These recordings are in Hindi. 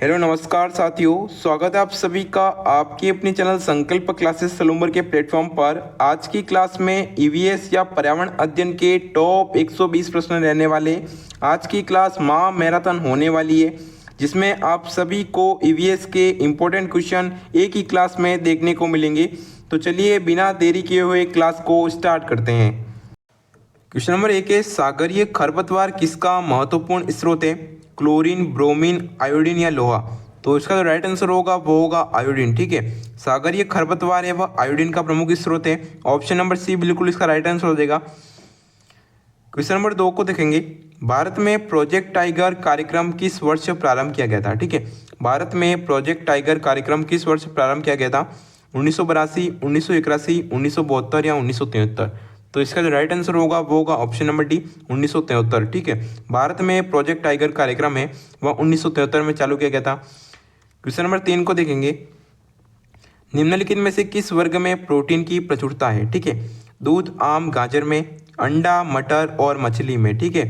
हेलो नमस्कार साथियों, स्वागत है आप सभी का आपके अपने चैनल संकल्प क्लासेस सलूम्बर के प्लेटफॉर्म पर। आज की क्लास में ईवीएस या पर्यावरण अध्ययन के टॉप 120 प्रश्न रहने वाले। आज की क्लास महा मैराथन होने वाली है, जिसमें आप सभी को ईवीएस के इम्पोर्टेंट क्वेश्चन एक ही क्लास में देखने को मिलेंगे। तो चलिए बिना देरी किए हुए क्लास को स्टार्ट करते हैं। क्वेश्चन नंबर 1 है, सागरीय खरपतवार किसका महत्वपूर्ण स्रोत है? क्लोरीन, ब्रोमीन, आयोडीन या लोहा? तो इसका जो राइट आंसर होगा वो होगा आयोडीन। ठीक है, सागरीय खरपतवार है वह आयोडीन का प्रमुख स्रोत है। ऑप्शन नंबर सी बिल्कुल इसका राइट आंसर हो जाएगा। क्वेश्चन नंबर 2 को देखेंगे, भारत में प्रोजेक्ट टाइगर कार्यक्रम किस वर्ष प्रारंभ किया गया था? ठीक है, भारत में प्रोजेक्ट टाइगर कार्यक्रम किस वर्ष प्रारंभ किया गया था? 1982, 1981, 1972 या 1973? तो इसका जो राइट आंसर होगा वो होगा ऑप्शन नंबर डी, 1973। ठीक है, भारत में प्रोजेक्ट टाइगर कार्यक्रम है वह 1973 में चालू किया गया था। क्वेश्चन नंबर 3 को देखेंगे, निम्नलिखित में से किस वर्ग में प्रोटीन की प्रचुरता है? ठीक है, दूध, आम, गाजर में, अंडा, मटर और मछली में। ठीक है,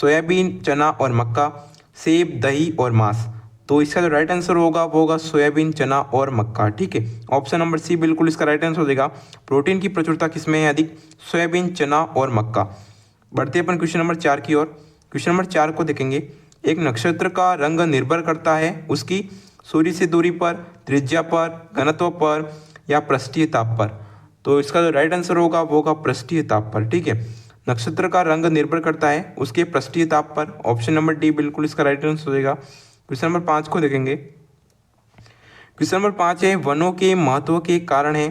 सोयाबीन, चना और मक्का, सेब, दही और मांस? तो इसका जो राइट आंसर होगा वो होगा सोयाबीन, चना और मक्का। ठीक है, ऑप्शन नंबर सी बिल्कुल इसका राइट आंसर हो जाएगा। प्रोटीन की प्रचुरता किसमें है अधिक? सोयाबीन, चना और मक्का। बढ़ते अपन क्वेश्चन नंबर 4 की ओर। क्वेश्चन नंबर 4 को देखेंगे, एक नक्षत्र का रंग निर्भर करता है उसकी सूर्य से दूरी पर, त्रिज्या पर, घनत्व पर या पृष्ठीय ताप पर? तो इसका जो राइट आंसर होगा वो होगा पृष्ठीय ताप पर। ठीक है, नक्षत्र का रंग निर्भर करता है उसके पृष्ठीय ताप पर। ऑप्शन नंबर डी बिल्कुल इसका राइट आंसर हो जाएगा। क्वेश्चन नंबर 5 को देखेंगे। क्वेश्चन नंबर 5 है, वनों के महत्व के कारण है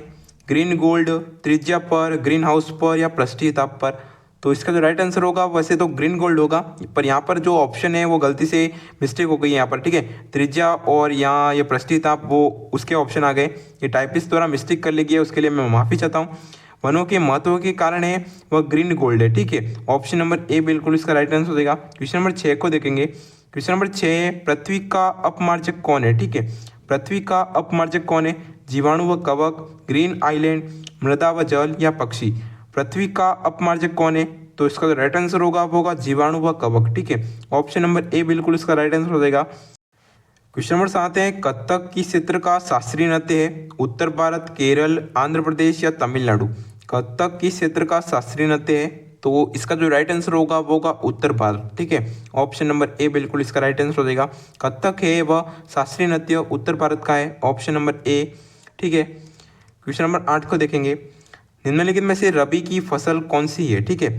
ग्रीन गोल्ड, त्रिज्या पर, ग्रीन हाउस पर या पृष्ठीय ताप पर? तो इसका जो राइट आंसर होगा वैसे तो ग्रीन गोल्ड होगा, पर यहाँ पर जो ऑप्शन है वो गलती से मिस्टेक हो गई है यहाँ पर। ठीक है, त्रिज्या और यहाँ ये पृष्ठीय ताप वो उसके ऑप्शन आ गए, ये टाइपिस्ट द्वारा मिस्टेक कर ली गई है, उसके लिए मैं माफ़ी चाहता हूँ। वनों के महत्व के कारण है वह ग्रीन गोल्ड है। ठीक है, ऑप्शन नंबर ए बिल्कुल इसका राइट आंसर हो जाएगा। क्वेश्चन नंबर 6 को देखेंगे। क्वेश्चन नंबर 6 है, पृथ्वी का अपमार्जक कौन है? ठीक है, पृथ्वी का अपमार्जक कौन है? जीवाणु व कवक, ग्रीन आइलैंड, मृदा व जल या पक्षी? पृथ्वी का अपमार्जक कौन है? तो इसका राइट आंसर होगा वो होगा जीवाणु व कवक। ठीक है, ऑप्शन नंबर ए बिल्कुल इसका राइट आंसर हो जाएगा। क्वेश्चन नंबर 7 है, कथक किस क्षेत्र का शास्त्रीय नृत्य है? उत्तर भारत, केरल, आंध्र प्रदेश या तमिलनाडु? कथक किस क्षेत्र का शास्त्रीय नृत्य है? तो इसका जो राइट आंसर होगा वो होगा उत्तर भारत। ठीक है, ऑप्शन नंबर ए बिल्कुल इसका राइट आंसर हो जाएगा। कथक है वह शास्त्रीय नृत्य उत्तर भारत का है, ऑप्शन नंबर ए। ठीक है, क्वेश्चन नंबर 8 को देखेंगे, निम्नलिखित में से रबी की फसल कौन सी है? ठीक है,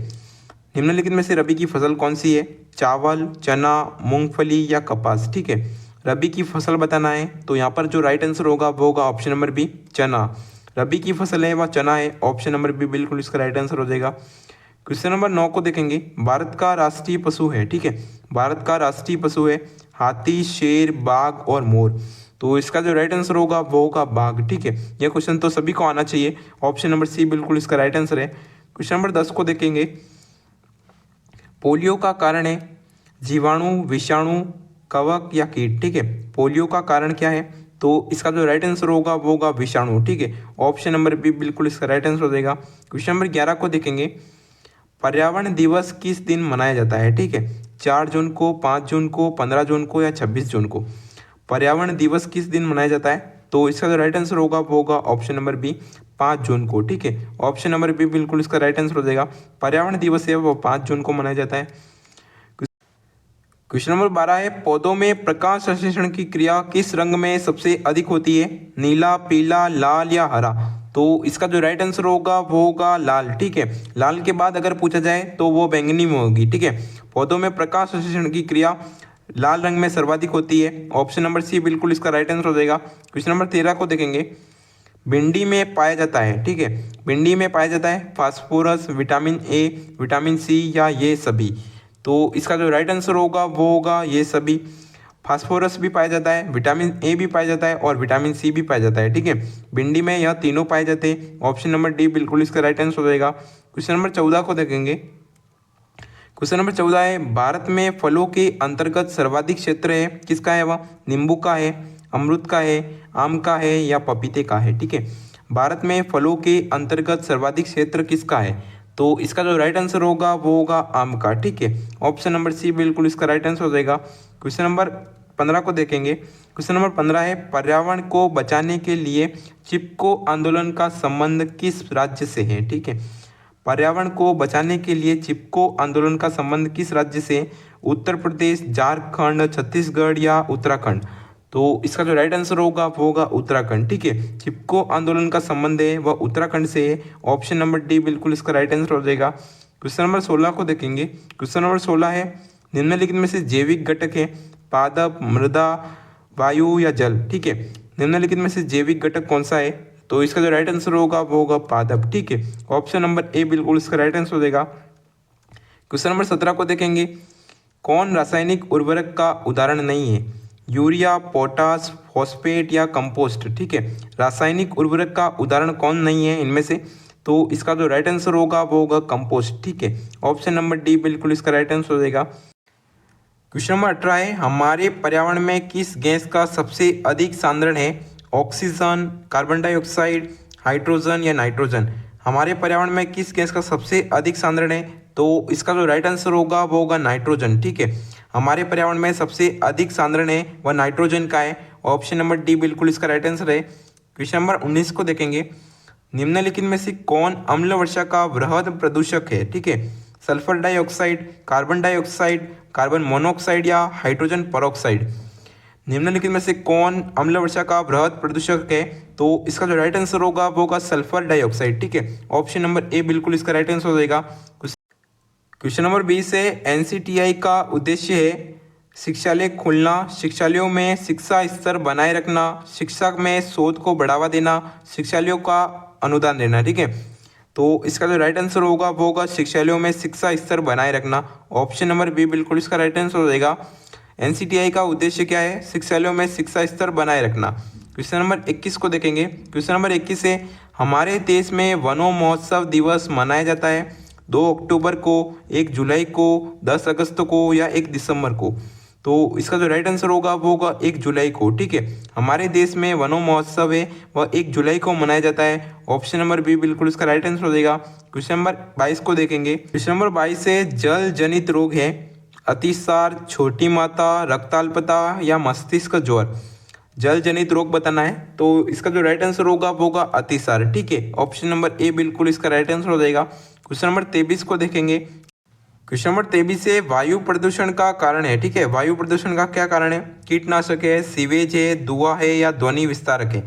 निम्नलिखित में से रबी की फसल कौन सी है? चावल, चना, मूंगफली या कपास? ठीक है, रबी की फसल बताना है, तो यहाँ पर जो राइट आंसर होगा वो होगा ऑप्शन नंबर बी, चना। रबी की फसल है वह चना है, ऑप्शन नंबर बी बिल्कुल इसका राइट आंसर हो जाएगा। क्वेश्चन नंबर 9 को देखेंगे, भारत का राष्ट्रीय पशु है? ठीक है, भारत का राष्ट्रीय पशु है हाथी, शेर, बाघ और मोर? तो इसका जो राइट आंसर होगा वो होगा बाघ। ठीक है, यह क्वेश्चन तो सभी को आना चाहिए, ऑप्शन नंबर सी बिल्कुल इसका राइट आंसर है। क्वेश्चन नंबर 10 को देखेंगे, पोलियो का कारण है जीवाणु, विषाणु, कवक या कीट? ठीक है, पोलियो का कारण क्या है? तो इसका जो राइट आंसर होगा वो होगा विषाणु। ठीक है, ऑप्शन नंबर बी बिल्कुल इसका राइट आंसर हो जाएगा। क्वेश्चन नंबर 11 को देखेंगे, पर्यावरण दिवस किस दिन मनाया जाता है? ठीक है, 4 जून को, 5 जून को, 15 जून को या 26 जून को? पर्यावरण दिवस किस दिन मनाया जाता है? तो इसका जो राइट आंसर होगा वो होगा ऑप्शन नंबर बी, 5 जून को। ठीक है, ऑप्शन नंबर बी बिल्कुल इसका राइट आंसर हो जाएगा। पर्यावरण दिवस है वो 5 जून को मनाया जाता है। क्वेश्चन नंबर 12 है, पौधों में प्रकाश संश्लेषण की क्रिया किस रंग में सबसे अधिक होती है? नीला, पीला, लाल या हरा? तो इसका जो राइट आंसर होगा वो होगा लाल। ठीक है, लाल के बाद अगर पूछा जाए तो वो बैंगनी में होगी। ठीक है, पौधों में प्रकाश संश्लेषण की क्रिया लाल रंग में सर्वाधिक होती है, ऑप्शन नंबर सी बिल्कुल इसका राइट आंसर हो जाएगा। क्वेश्चन नंबर 13 को देखेंगे, भिंडी में पाया जाता है? ठीक है, भिंडी में पाया जाता है phosphorus, vitamin A, vitamin C या ये सभी? तो इसका जो राइट आंसर होगा वो होगा ये सभी। फास्फोरस भी पाया जाता है, विटामिन ए भी पाया जाता है और विटामिन सी भी पाया जाता है। ठीक है, भिंडी में यह तीनों पाए जाते हैं, ऑप्शन नंबर डी बिल्कुल इसका राइट आंसर हो जाएगा। क्वेश्चन नंबर 14 को देखेंगे। क्वेश्चन नंबर 14 है, भारत में फलों के अंतर्गत सर्वाधिक क्षेत्र है किसका है? वह नींबू का है, अमरूद का है, आम का है या पपीते का है? ठीक है, भारत में फलों के अंतर्गत सर्वाधिक क्षेत्र किसका है? तो इसका जो राइट आंसर होगा वो होगा आम का। ठीक है, ऑप्शन नंबर सी बिल्कुल इसका राइट आंसर हो जाएगा। क्वेश्चन नंबर 15 को देखेंगे। क्वेश्चन नंबर 15 है, पर्यावरण को बचाने के लिए चिपको आंदोलन का संबंध किस राज्य से है? ठीक है, पर्यावरण को बचाने के लिए चिपको आंदोलन का संबंध किस राज्य से? उत्तर प्रदेश, झारखंड, छत्तीसगढ़ या उत्तराखंड? तो इसका जो राइट आंसर होगा वो होगा उत्तराखंड। ठीक है, चिपको आंदोलन का संबंध है वह उत्तराखंड से है। ऑप्शन नंबर डी बिल्कुल इसका राइट आंसर हो जाएगा। क्वेश्चन नंबर 16 को देखेंगे। क्वेश्चन नंबर 16 है, निम्नलिखित में से जैविक घटक है पादप, मृदा, वायु या जल? ठीक है, निम्नलिखित में से जैविक घटक कौन सा है? तो इसका जो राइट आंसर होगा वो होगा पादप। ठीक है, ऑप्शन नंबर ए बिल्कुल इसका राइट आंसर हो जाएगा। क्वेश्चन नंबर 17 को देखेंगे। कौन रासायनिक उर्वरक का उदाहरण नहीं है? यूरिया, पोटास, फॉस्फेट या कंपोस्ट? ठीक है, रासायनिक उर्वरक का उदाहरण कौन नहीं है इनमें से? तो इसका जो राइट आंसर होगा वो होगा कंपोस्ट। ठीक है, ऑप्शन नंबर डी बिल्कुल इसका राइट आंसर हो जाएगा। क्वेश्चन नंबर 18 है, हमारे पर्यावरण में किस गैस का सबसे अधिक सांद्रण है? ऑक्सीजन, कार्बन डाइऑक्साइड, हाइड्रोजन या नाइट्रोजन? हमारे पर्यावरण में किस गैस का सबसे अधिक सांद्रण है? तो इसका जो राइट आंसर होगा वो होगा नाइट्रोजन। ठीक है, हमारे पर्यावरण में सबसे अधिक सांद्रण है वह नाइट्रोजन का है। ऑप्शन नंबर डी बिल्कुल इसका राइट आंसर है। क्वेश्चन नंबर 19 को देखेंगे। निम्नलिखित में से कौन अम्ल वर्षा का वृहद प्रदूषक है? ठीक है, sulphur dioxide, carbon dioxide, carbon monoxide या हाइड्रोजन पेरोक्साइड? निम्नलिखित में से कौन अम्ल वर्षा का वृहद प्रदूषक है? तो इसका जो राइट आंसर होगा वो होगा सल्फर डाइऑक्साइड। ठीक है, ऑप्शन नंबर ए बिल्कुल इसका राइट आंसर हो जाएगा। क्वेश्चन नंबर 20 है, एनसीटीआई का उद्देश्य है शिक्षालय खोलना, शिक्षालयों में शिक्षा स्तर बनाए रखना, शिक्षा में शोध को बढ़ावा देना, शिक्षालयों का अनुदान देना? ठीक है, तो इसका जो राइट आंसर होगा वो होगा शिक्षालयों में शिक्षा स्तर बनाए रखना। ऑप्शन नंबर बी बिल्कुल इसका राइट आंसर हो जाएगा। एनसीटीआई का उद्देश्य क्या है? शिक्षालयों में शिक्षा स्तर बनाए रखना। क्वेश्चन नंबर 21 को देखेंगे। क्वेश्चन नंबर 21 है, हमारे देश में वनों महोत्सव दिवस मनाया जाता है 2 अक्टूबर को, 1 जुलाई को, 10 अगस्त को या 1 दिसंबर को? तो इसका जो राइट आंसर होगा वो होगा 1 जुलाई को। ठीक है, हमारे देश में वनों महोत्सव है वह 1 जुलाई को मनाया जाता है। ऑप्शन नंबर बी बिल्कुल इसका राइट आंसर हो जाएगा। क्वेश्चन नंबर 22 को देखेंगे। क्वेश्चन नंबर 22 है, जल जनित रोग है अतिसार, छोटी माता, रक्ताल्पता या मस्तिष्क ज्वर? जल जनित रोग बताना है तो इसका जो राइट आंसर होगा वो होगा अतिसार। ठीक है, ऑप्शन नंबर ए बिल्कुल इसका राइट आंसर हो जाएगा। क्वेश्चन नंबर 23 को देखेंगे। क्वेश्चन नंबर 23 से वायु प्रदूषण का कारण है। ठीक है, वायु प्रदूषण का क्या कारण है? कीटनाशक है, सीवेज है, धुआं है या ध्वनि विस्तारक है?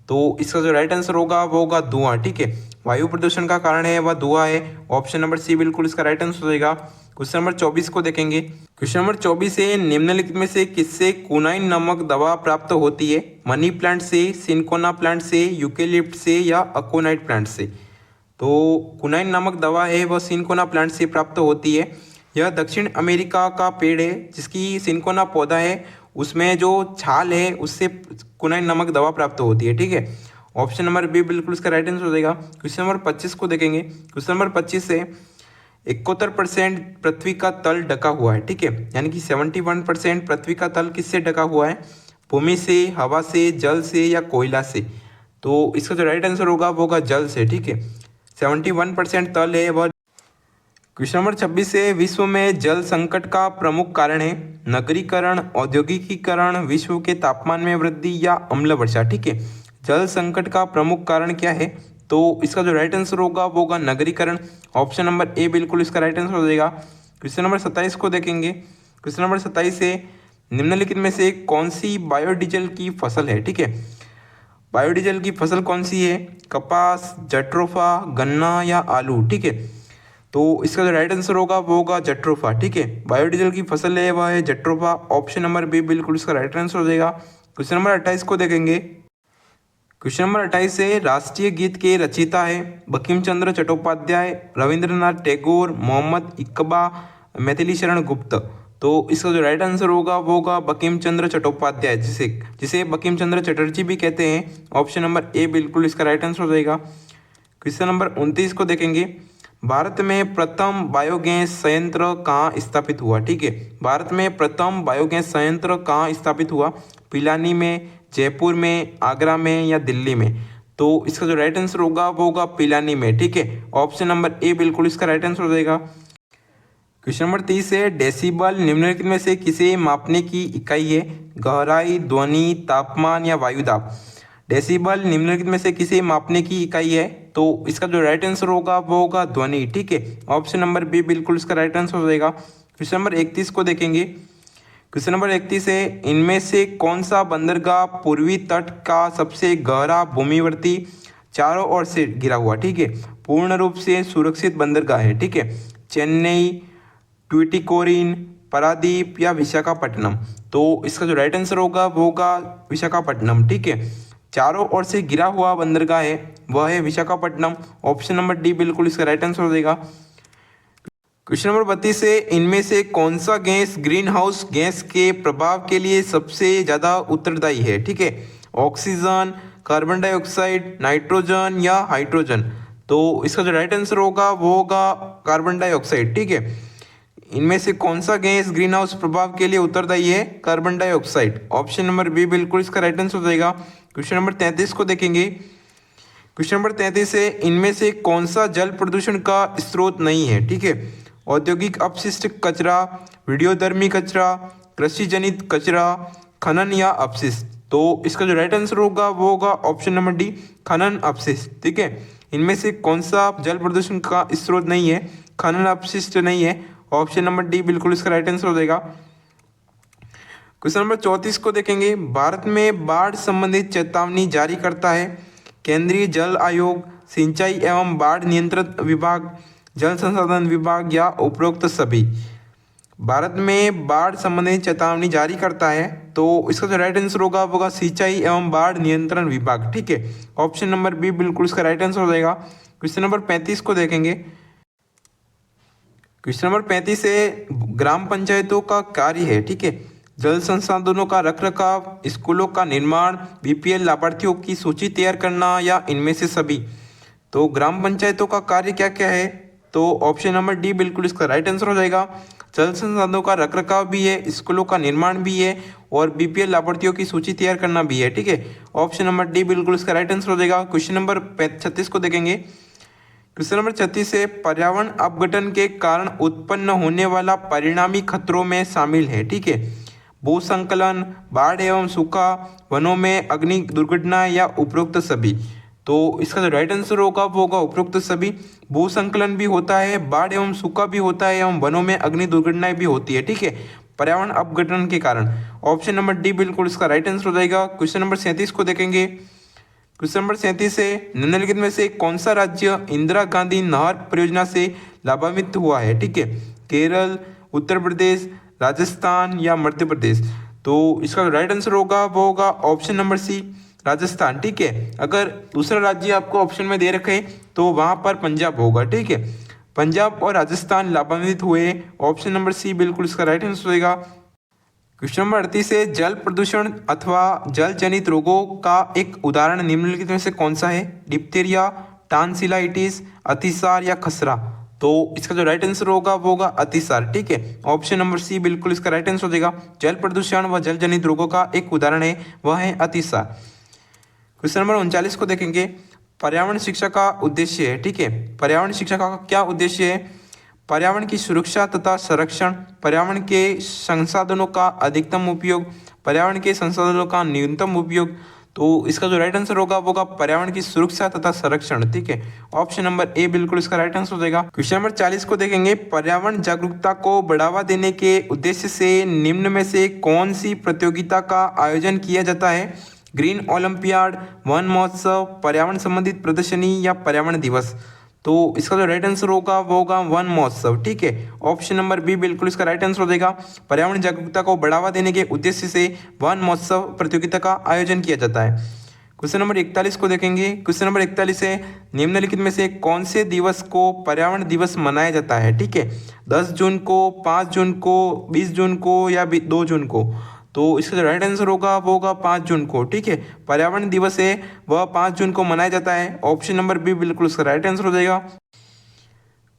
तो इसका जो राइट आंसर होगा वो होगा धुआं। ठीक है, वायु प्रदूषण का कारण है वह धुआं है। ऑप्शन नंबर सी बिल्कुल इसका राइट आंसर हो जाएगा। क्वेश्चन नंबर 24 को देखेंगे। क्वेश्चन नंबर 24 है, निम्नलिखित में से किससे कुनाइन नामक दवा प्राप्त होती है? मनी प्लांट से, सिनकोना प्लांट से, यूकेलिप्ट से या अकोनाइट प्लांट से? तो कुनाइन नामक दवा है वह सिनकोना प्लांट से प्राप्त होती है। यह दक्षिण अमेरिका का पेड़ है जिसकी सिनकोना पौधा है, उसमें जो छाल है उससे कुनाइन नामक दवा प्राप्त होती है। ठीक है, ऑप्शन नंबर बी बिल्कुल इसका राइट आंसर हो जाएगा। क्वेश्चन नंबर 25 को देखेंगे। क्वेश्चन नंबर 25 से 71% पृथ्वी का तल ढका हुआ है। ठीक है, यानी कि 71% पृथ्वी का तल किससे ढका हुआ है? भूमि से, हवा से, जल से या कोयला से? तो इसका जो राइट आंसर होगा वो होगा जल से। ठीक है, 71% तल है वह। क्वेश्चन नंबर 26 से विश्व में जल संकट का प्रमुख कारण है नगरीकरण, औद्योगिकीकरण, विश्व के तापमान में वृद्धि या अम्ल वर्षा? ठीक है, जल संकट का प्रमुख कारण क्या है? तो इसका जो राइट आंसर होगा वो होगा नगरीकरण। ऑप्शन नंबर ए बिल्कुल इसका राइट आंसर हो जाएगा। क्वेश्चन नंबर 27 को देखेंगे। क्वेश्चन नंबर 27 से निम्नलिखित में से कौन सी बायोडीजल की फसल है? ठीक है, बायोडीजल की फसल कौन सी है? कपास, जट्रोफा, गन्ना या आलू? ठीक है, तो इसका जो राइट आंसर होगा वो होगा जट्रोफा। ठीक है, बायोडीजल की फसल है वह है जट्रोफा। ऑप्शन नंबर बी बिल्कुल इसका राइट आंसर हो जाएगा। क्वेश्चन नंबर 28 को देखेंगे। क्वेश्चन नंबर 28 से राष्ट्रीय गीत के रचयिता है बंकिम चंद्र चट्टोपाध्याय, रविंद्रनाथ टैगोर, मोहम्मद इकबा, मैथिली शरण गुप्त? तो इसका जो राइट आंसर होगा वो होगा बंकिम चंद्र चट्टोपाध्याय, जिसे बंकिम चंद्र चटर्जी भी कहते हैं। ऑप्शन नंबर ए बिल्कुल इसका राइट आंसर हो जाएगा। क्वेश्चन नंबर 29 को देखेंगे। भारत में प्रथम बायोगैस संयंत्र कहाँ स्थापित हुआ? ठीक है, भारत में प्रथम बायोगैस संयंत्र कहाँ स्थापित हुआ? पिलानी में, जयपुर में, आगरा में या दिल्ली में? तो इसका जो राइट आंसर होगा वो होगा पिलानी में। ठीक है, ऑप्शन नंबर ए बिल्कुल इसका राइट आंसर हो जाएगा। क्वेश्चन नंबर 30 है डेसिबल निम्नलिखित में से किसे मापने की इकाई है? गहराई, ध्वनि, तापमान या वायु दाब। डेसिबल निम्नलिखित में से किसे मापने की इकाई है? तो इसका जो राइट आंसर होगा वो होगा ध्वनि। ठीक है, ऑप्शन नंबर बी बिल्कुल इसका राइट आंसर हो जाएगा। क्वेश्चन नंबर 31 को देखेंगे। क्वेश्चन नंबर 31 है इनमें से कौन सा बंदरगाह पूर्वी तट का सबसे गहरा भूमिवर्ती चारों ओर से घिरा हुआ, ठीक है, पूर्ण रूप से सुरक्षित बंदरगाह है? ठीक है, चेन्नई, ट्यूटिकोरिन, पारादीप या विशाखापट्टनम। तो इसका जो राइट आंसर होगा वो होगा विशाखापट्टनम। ठीक है, चारों ओर से घिरा हुआ बंदरगाह है वह है विशाखापट्टनम। ऑप्शन नंबर डी बिल्कुल इसका राइट आंसर हो जाएगा। क्वेश्चन नंबर 32 है इनमें से कौन सा गैस ग्रीन हाउस गैस के प्रभाव के लिए सबसे ज़्यादा उत्तरदायी है? ठीक है, ऑक्सीजन, कार्बन डाइऑक्साइड, नाइट्रोजन या हाइड्रोजन। तो इसका जो राइट आंसर होगा वो होगा कार्बन डाइऑक्साइड। ठीक है, इनमें से कौन सा गैस ग्रीन हाउस प्रभाव के लिए उत्तरदायी है? Carbon dioxide. Option number B बिल्कुल इसका राइट आंसर हो जाएगा। क्वेश्चन नंबर 33 को देखेंगे। क्वेश्चन नंबर 33 है इनमें से कौन सा जल प्रदूषण का स्रोत नहीं है? ठीक है, औद्योगिक अपशिष्ट कचरा, वीडियोधर्मी कचरा, कृषि जनित कचरा, खनन या अपशिष्ट। तो इसका जो राइट आंसर होगा वो होगा ऑप्शन नंबर डी खनन अपशिष्ट। ठीक है, इनमें से कौन सा जल प्रदूषण का स्रोत नहीं है? खनन अपशिष्ट नहीं है। ऑप्शन नंबर डी बिल्कुल इसका राइट आंसर हो जाएगा। क्वेश्चन नंबर 34 को देखेंगे। भारत में बाढ़ संबंधित चेतावनी जारी करता है केंद्रीय जल आयोग, सिंचाई एवं बाढ़ नियंत्रण विभाग, जल संसाधन विभाग या उपरोक्त सभी। भारत में बाढ़ संबंधित चेतावनी जारी करता है तो इसका जो राइट आंसर होगा वो होगा सिंचाई एवं बाढ़ नियंत्रण विभाग। ठीक है, ऑप्शन नंबर बी बिल्कुल इसका राइट आंसर हो जाएगा। क्वेश्चन नंबर 35 को देखेंगे। क्वेश्चन नंबर 35 है ग्राम पंचायतों का कार्य है, ठीक है, जल संसाधनों का रखरखाव, स्कूलों का निर्माण, बीपीएल लाभार्थियों की सूची तैयार करना या इनमें से सभी। तो ग्राम पंचायतों का कार्य क्या क्या है? तो ऑप्शन नंबर डी बिल्कुल इसका राइट आंसर हो जाएगा। जल संसाधनों का रखरखाव भी है, स्कूलों का निर्माण भी है और बीपीएल लाभार्थियों की सूची तैयार करना भी है। ठीक है, ऑप्शन नंबर डी बिल्कुल इसका राइट आंसर हो जाएगा। क्वेश्चन नंबर 36 को देखेंगे। क्वेश्चन नंबर 36 है पर्यावरण अपघटन के कारण उत्पन्न होने वाला परिणामी खतरों में शामिल है, ठीक है, भूसंकलन, बाढ़ एवं सूखा, वनों में अग्नि दुर्घटना या उपरोक्त सभी। तो इसका जो राइट आंसर होगा वो होगा उपरोक्त सभी। भूसंकलन भी होता है, बाढ़ एवं सूखा भी होता है एवं वनों में अग्नि दुर्घटनाएं भी होती है। ठीक है, पर्यावरण अपघटन के कारण। ऑप्शन नंबर डी बिल्कुल इसका राइट आंसर हो जाएगा। क्वेश्चन नंबर 37 को देखेंगे। क्वेश्चन नंबर 37 है निम्नलिखित में से कौन सा राज्य इंदिरा गांधी नहर परियोजना से लाभान्वित हुआ है? ठीक है, केरल, उत्तर प्रदेश, राजस्थान या मध्य प्रदेश। तो इसका राइट आंसर होगा वो होगा ऑप्शन नंबर सी राजस्थान। ठीक है, अगर दूसरा राज्य आपको ऑप्शन में दे रखे तो वहां पर पंजाब होगा। ठीक है, पंजाब और राजस्थान लाभान्वित हुए। ऑप्शन नंबर सी बिल्कुल इसका राइट आंसर होगा। क्वेश्चन नंबर 38 है जल प्रदूषण अथवा जल जनित रोगों का एक उदाहरण निम्नलिखित में से कौन सा है? डिप्थीरिया, टांसिलाइटिस, अतिसार या खसरा। तो इसका जो राइट आंसर होगा वो होगा अतिसार। ठीक है, ऑप्शन नंबर सी बिल्कुल इसका राइट आंसर हो जाएगा। जल प्रदूषण व जल जनित रोगों का एक उदाहरण है वह है अतिसार। क्वेश्चन नंबर 39 को देखेंगे। पर्यावरण शिक्षा का उद्देश्य है, ठीक है, पर्यावरण शिक्षा का क्या उद्देश्य है? पर्यावरण की सुरक्षा तथा संरक्षण, पर्यावरण के संसाधनों का अधिकतम उपयोग, पर्यावरण के संसाधनों का न्यूनतम उपयोग। तो इसका जो राइट आंसर होगा वो होगा पर्यावरण की सुरक्षा तथा संरक्षण। ठीक है, ऑप्शन नंबर ए बिल्कुल इसका राइट आंसर हो जाएगा। क्वेश्चन नंबर 40 को देखेंगे। पर्यावरण जागरूकता को बढ़ावा देने के उद्देश्य से निम्न में से कौन सी प्रतियोगिता का आयोजन किया जाता है? ग्रीन ओलंपियाड, वन महोत्सव, पर्यावरण संबंधित प्रदर्शनी या पर्यावरण दिवस। तो इसका जो राइट आंसर होगा वो होगा वन महोत्सव। ठीक है, ऑप्शन नंबर बी बिल्कुल इसका राइट आंसर हो जाएगा। पर्यावरण जागरूकता को बढ़ावा देने के उद्देश्य से वन महोत्सव प्रतियोगिता का आयोजन किया जाता है। क्वेश्चन नंबर 41 को देखेंगे। क्वेश्चन नंबर 41 है निम्नलिखित में से कौन से दिवस को पर्यावरण दिवस मनाया जाता है? ठीक है, 10 जून को, 5 जून को, 20 जून को या 2 जून को। तो इसका जो राइट आंसर होगा वो होगा 5 जून को। ठीक है, पर्यावरण दिवस है वह 5 जून को मनाया जाता है। ऑप्शन नंबर बी बिल्कुल उसका राइट आंसर हो जाएगा।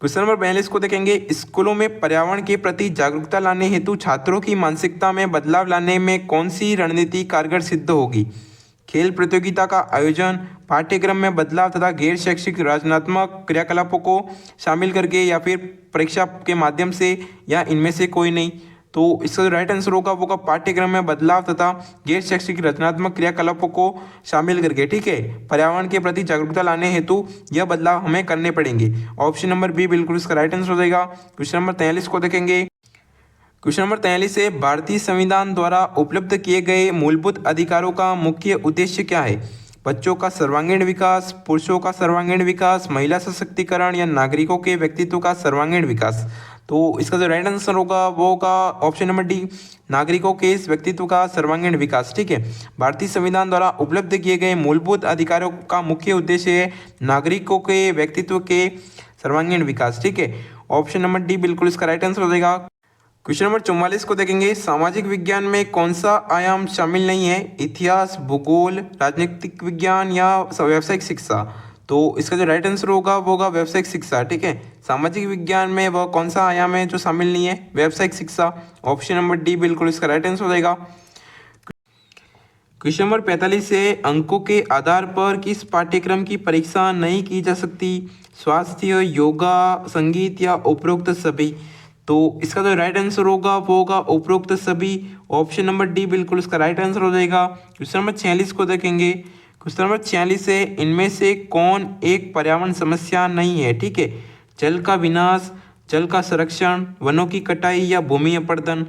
क्वेश्चन नंबर 42 को देखेंगे। स्कूलों में पर्यावरण के प्रति जागरूकता लाने हेतु छात्रों की मानसिकता में बदलाव लाने में कौन सी रणनीति कारगर सिद्ध होगी? खेल प्रतियोगिता का आयोजन, पाठ्यक्रम में बदलाव तथा गैर शैक्षिक रचनात्मक क्रियाकलापों को शामिल करके या फिर परीक्षा के माध्यम से या इनमें से कोई नहीं। तो इसका जो राइट आंसर होगा वो होगा पाठ्यक्रम में बदलाव तथा गैर शैक्षिक रचनात्मक क्रियाकलापों को शामिल करके। ठीक है, पर्यावरण के प्रति जागरूकता लाने हेतु यह बदलाव हमें करने पड़ेंगे। ऑप्शन नंबर बी बिल्कुल इसका राइट आंसर हो जाएगा। क्वेश्चन नंबर 43 को देखेंगे। क्वेश्चन नंबर 43 है, भारतीय संविधान द्वारा उपलब्ध किए गए मूलभूत अधिकारों का मुख्य उद्देश्य क्या है? बच्चों का सर्वांगीण विकास, पुरुषों का सर्वांगीण विकास, महिला सशक्तिकरण या नागरिकों के व्यक्तित्व का सर्वांगीण विकास। तो इसका जो राइट आंसर होगा वो होगा ऑप्शन नंबर डी, नागरिकों के इस व्यक्तित्व का सर्वांगीण विकास। ठीक है, भारतीय संविधान द्वारा उपलब्ध किए गए मूलभूत अधिकारों का मुख्य उद्देश्य है नागरिकों के व्यक्तित्व के सर्वांगीण विकास। ठीक है, ऑप्शन नंबर डी बिल्कुल इसका राइट आंसर हो जाएगा। क्वेश्चन नंबर 44 को देखेंगे। सामाजिक विज्ञान में कौन सा आयाम शामिल नहीं है? इतिहास, भूगोल, राजनीतिक विज्ञान या व्यावसायिक शिक्षा। तो इसका जो राइट आंसर होगा वो होगा व्यावसायिक शिक्षा। ठीक है, सामाजिक विज्ञान में वह कौन सा आयाम है जो शामिल नहीं है? व्यावसायिक शिक्षा। ऑप्शन नंबर डी बिल्कुल इसका राइट आंसर हो जाएगा। क्वेश्चन नंबर 45 है, अंकों के आधार पर किस पाठ्यक्रम की परीक्षा नहीं की जा सकती? स्वास्थ्य, योगा, संगीत या उपरोक्त सभी। तो इसका जो राइट आंसर होगा वो होगा उपरोक्त सभी। ऑप्शन नंबर डी बिल्कुल इसका राइट आंसर हो जाएगा। क्वेश्चन नंबर 46 को देखेंगे। क्वेश्चन नंबर 46 है, इनमें से कौन एक पर्यावरण समस्या नहीं है? ठीक है, जल का विनाश, जल का संरक्षण, वनों की कटाई या भूमि अपरदन।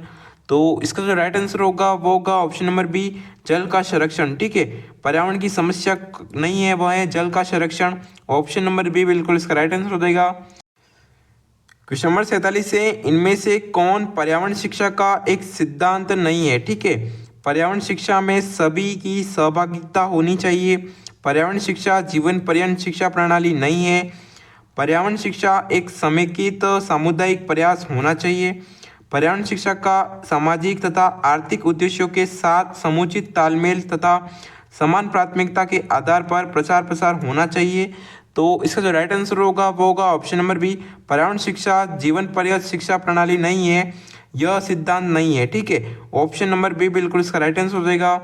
तो इसका जो राइट आंसर होगा वो होगा ऑप्शन नंबर बी, जल का संरक्षण। ठीक है, पर्यावरण की समस्या नहीं है, वह है जल का संरक्षण। ऑप्शन नंबर बी बिल्कुल इसका राइट आंसर हो जाएगा। क्वेश्चन नंबर 47 है, इनमें से कौन पर्यावरण शिक्षा का एक सिद्धांत नहीं है? ठीक है, पर्यावरण शिक्षा में सभी की सहभागिता होनी चाहिए। पर्यावरण शिक्षा जीवन पर्यंत शिक्षा प्रणाली नहीं है। पर्यावरण शिक्षा एक समेकित सामुदायिक प्रयास होना चाहिए। पर्यावरण शिक्षा का सामाजिक तथा आर्थिक उद्देश्यों के साथ समुचित तालमेल तथा समान प्राथमिकता के आधार पर प्रचार प्रसार होना चाहिए। तो इसका जो राइट आंसर होगा वो होगा ऑप्शन नंबर बी, पर्यावरण शिक्षा जीवन पर्यंत शिक्षा प्रणाली नहीं है, यह सिद्धांत नहीं है। ठीक है, ऑप्शन नंबर बी बिल्कुल इसका राइट आंसर हो जाएगा।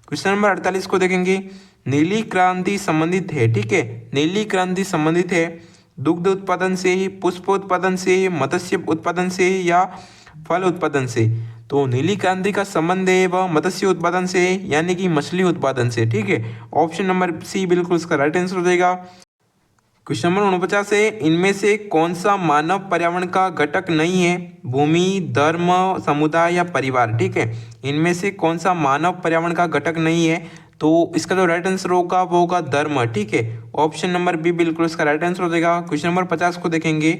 क्वेश्चन नंबर 48 को देखेंगे। नीली क्रांति संबंधित है। ठीक है, नीली क्रांति संबंधित है दुग्ध उत्पादन से ही, पुष्प उत्पादन से, मत्स्य उत्पादन से या फल उत्पादन से। तो नीली क्रांति का संबंध है वह मत्स्य उत्पादन से यानी कि मछली उत्पादन से। ठीक है, ऑप्शन नंबर सी बिल्कुल इसका राइट आंसर हो जाएगा। क्वेश्चन नंबर 49 है, इनमें से कौन सा मानव पर्यावरण का घटक नहीं है? भूमि, धर्म, समुदाय या परिवार। ठीक है, इनमें से कौन सा मानव पर्यावरण का घटक नहीं है? तो इसका जो राइट आंसर होगा वो होगा धर्म। ठीक है, ऑप्शन नंबर बी बिल्कुल इसका राइट आंसर हो जाएगा। क्वेश्चन नंबर 50 को देखेंगे।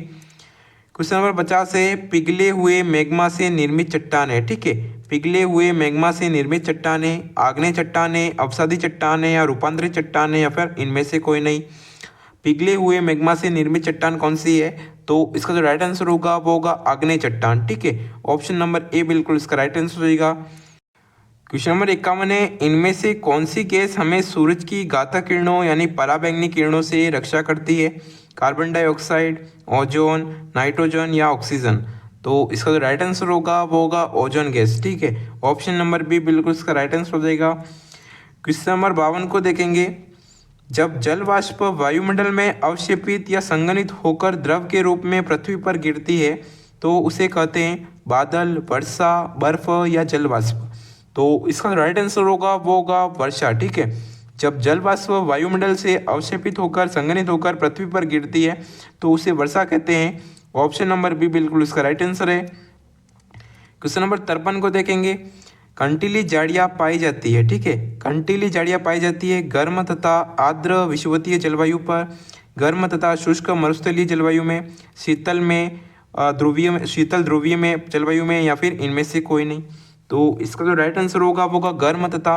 क्वेश्चन नंबर 50 है, पिघले हुए मैग्मा से निर्मित चट्टानें। ठीक है, पिघले हुए मैग्मा से निर्मित चट्टानें, आग्नेय चट्टानें, अवसादी चट्टानें या रूपांतरित चट्टानें या फिर इनमें से कोई नहीं। पिघले हुए मैग्मा से निर्मित चट्टान कौन सी है? तो इसका जो राइट आंसर होगा वो होगा आग्नेय चट्टान। ठीक है, ऑप्शन नंबर ए बिल्कुल इसका राइट आंसर हो जाएगा। क्वेश्चन नंबर 51 है, इनमें से कौन सी गैस हमें सूरज की घातक किरणों यानी पराबैंगनी किरणों से रक्षा करती है? कार्बन डाइऑक्साइड, ओजोन, नाइट्रोजन या ऑक्सीजन। तो इसका जो राइट आंसर होगा वो होगा ओजोन गैस। ठीक है, ऑप्शन नंबर बी बिल्कुल इसका राइट आंसर हो जाएगा। क्वेश्चन नंबर 52 को देखेंगे। जब जल वाष्प वायुमंडल में अवक्षेपित या संघनित होकर द्रव के रूप में पृथ्वी पर गिरती है तो उसे कहते हैं बादल, वर्षा, बर्फ या जल वाष्प। तो इसका राइट आंसर होगा वो होगा वर्षा। ठीक है, जब जल वाष्प वायुमंडल से अवक्षेपित होकर संघनित होकर पृथ्वी पर गिरती है तो उसे वर्षा कहते हैं। ऑप्शन नंबर बी बिल्कुल इसका राइट आंसर है। क्वेश्चन नंबर 53 को देखेंगे। कंटीली झाड़ियाँ पाई जाती है। ठीक है, कंटीली झाड़ियाँ पाई जाती है गर्म तथा आर्द्र विषुवतीय जलवायु पर, गर्म तथा शुष्क मरुस्थलीय जलवायु में, शीतल में ध्रुवीय में, शीतल ध्रुवीय में जलवायु में या फिर इनमें से कोई नहीं। तो इसका जो राइट आंसर होगा वो होगा गर्म तथा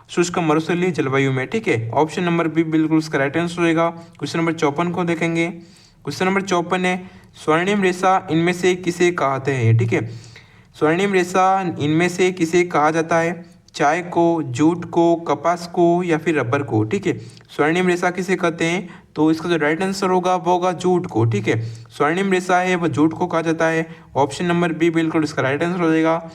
शुष्क मरुस्थलीय जलवायु में। ठीक है, ऑप्शन नंबर बी बिल्कुल इसका राइट आंसर होगा। क्वेश्चन नंबर 54 को देखेंगे। क्वेश्चन नंबर 54 है, स्वर्णिम रेशा इनमें से किसे कहते हैं? ठीक है, स्वर्णिम रेशा इनमें से किसे कहा जाता है? चाय को, जूट को, कपास को या फिर रबर को। ठीक है, स्वर्णिम रेशा किसे कहते हैं? तो इसका जो राइट आंसर होगा वो होगा जूट को। ठीक है, स्वर्णिम रेशा है वह जूट को कहा जाता है। ऑप्शन नंबर बी बिल्कुल इसका राइट आंसर हो जाएगा।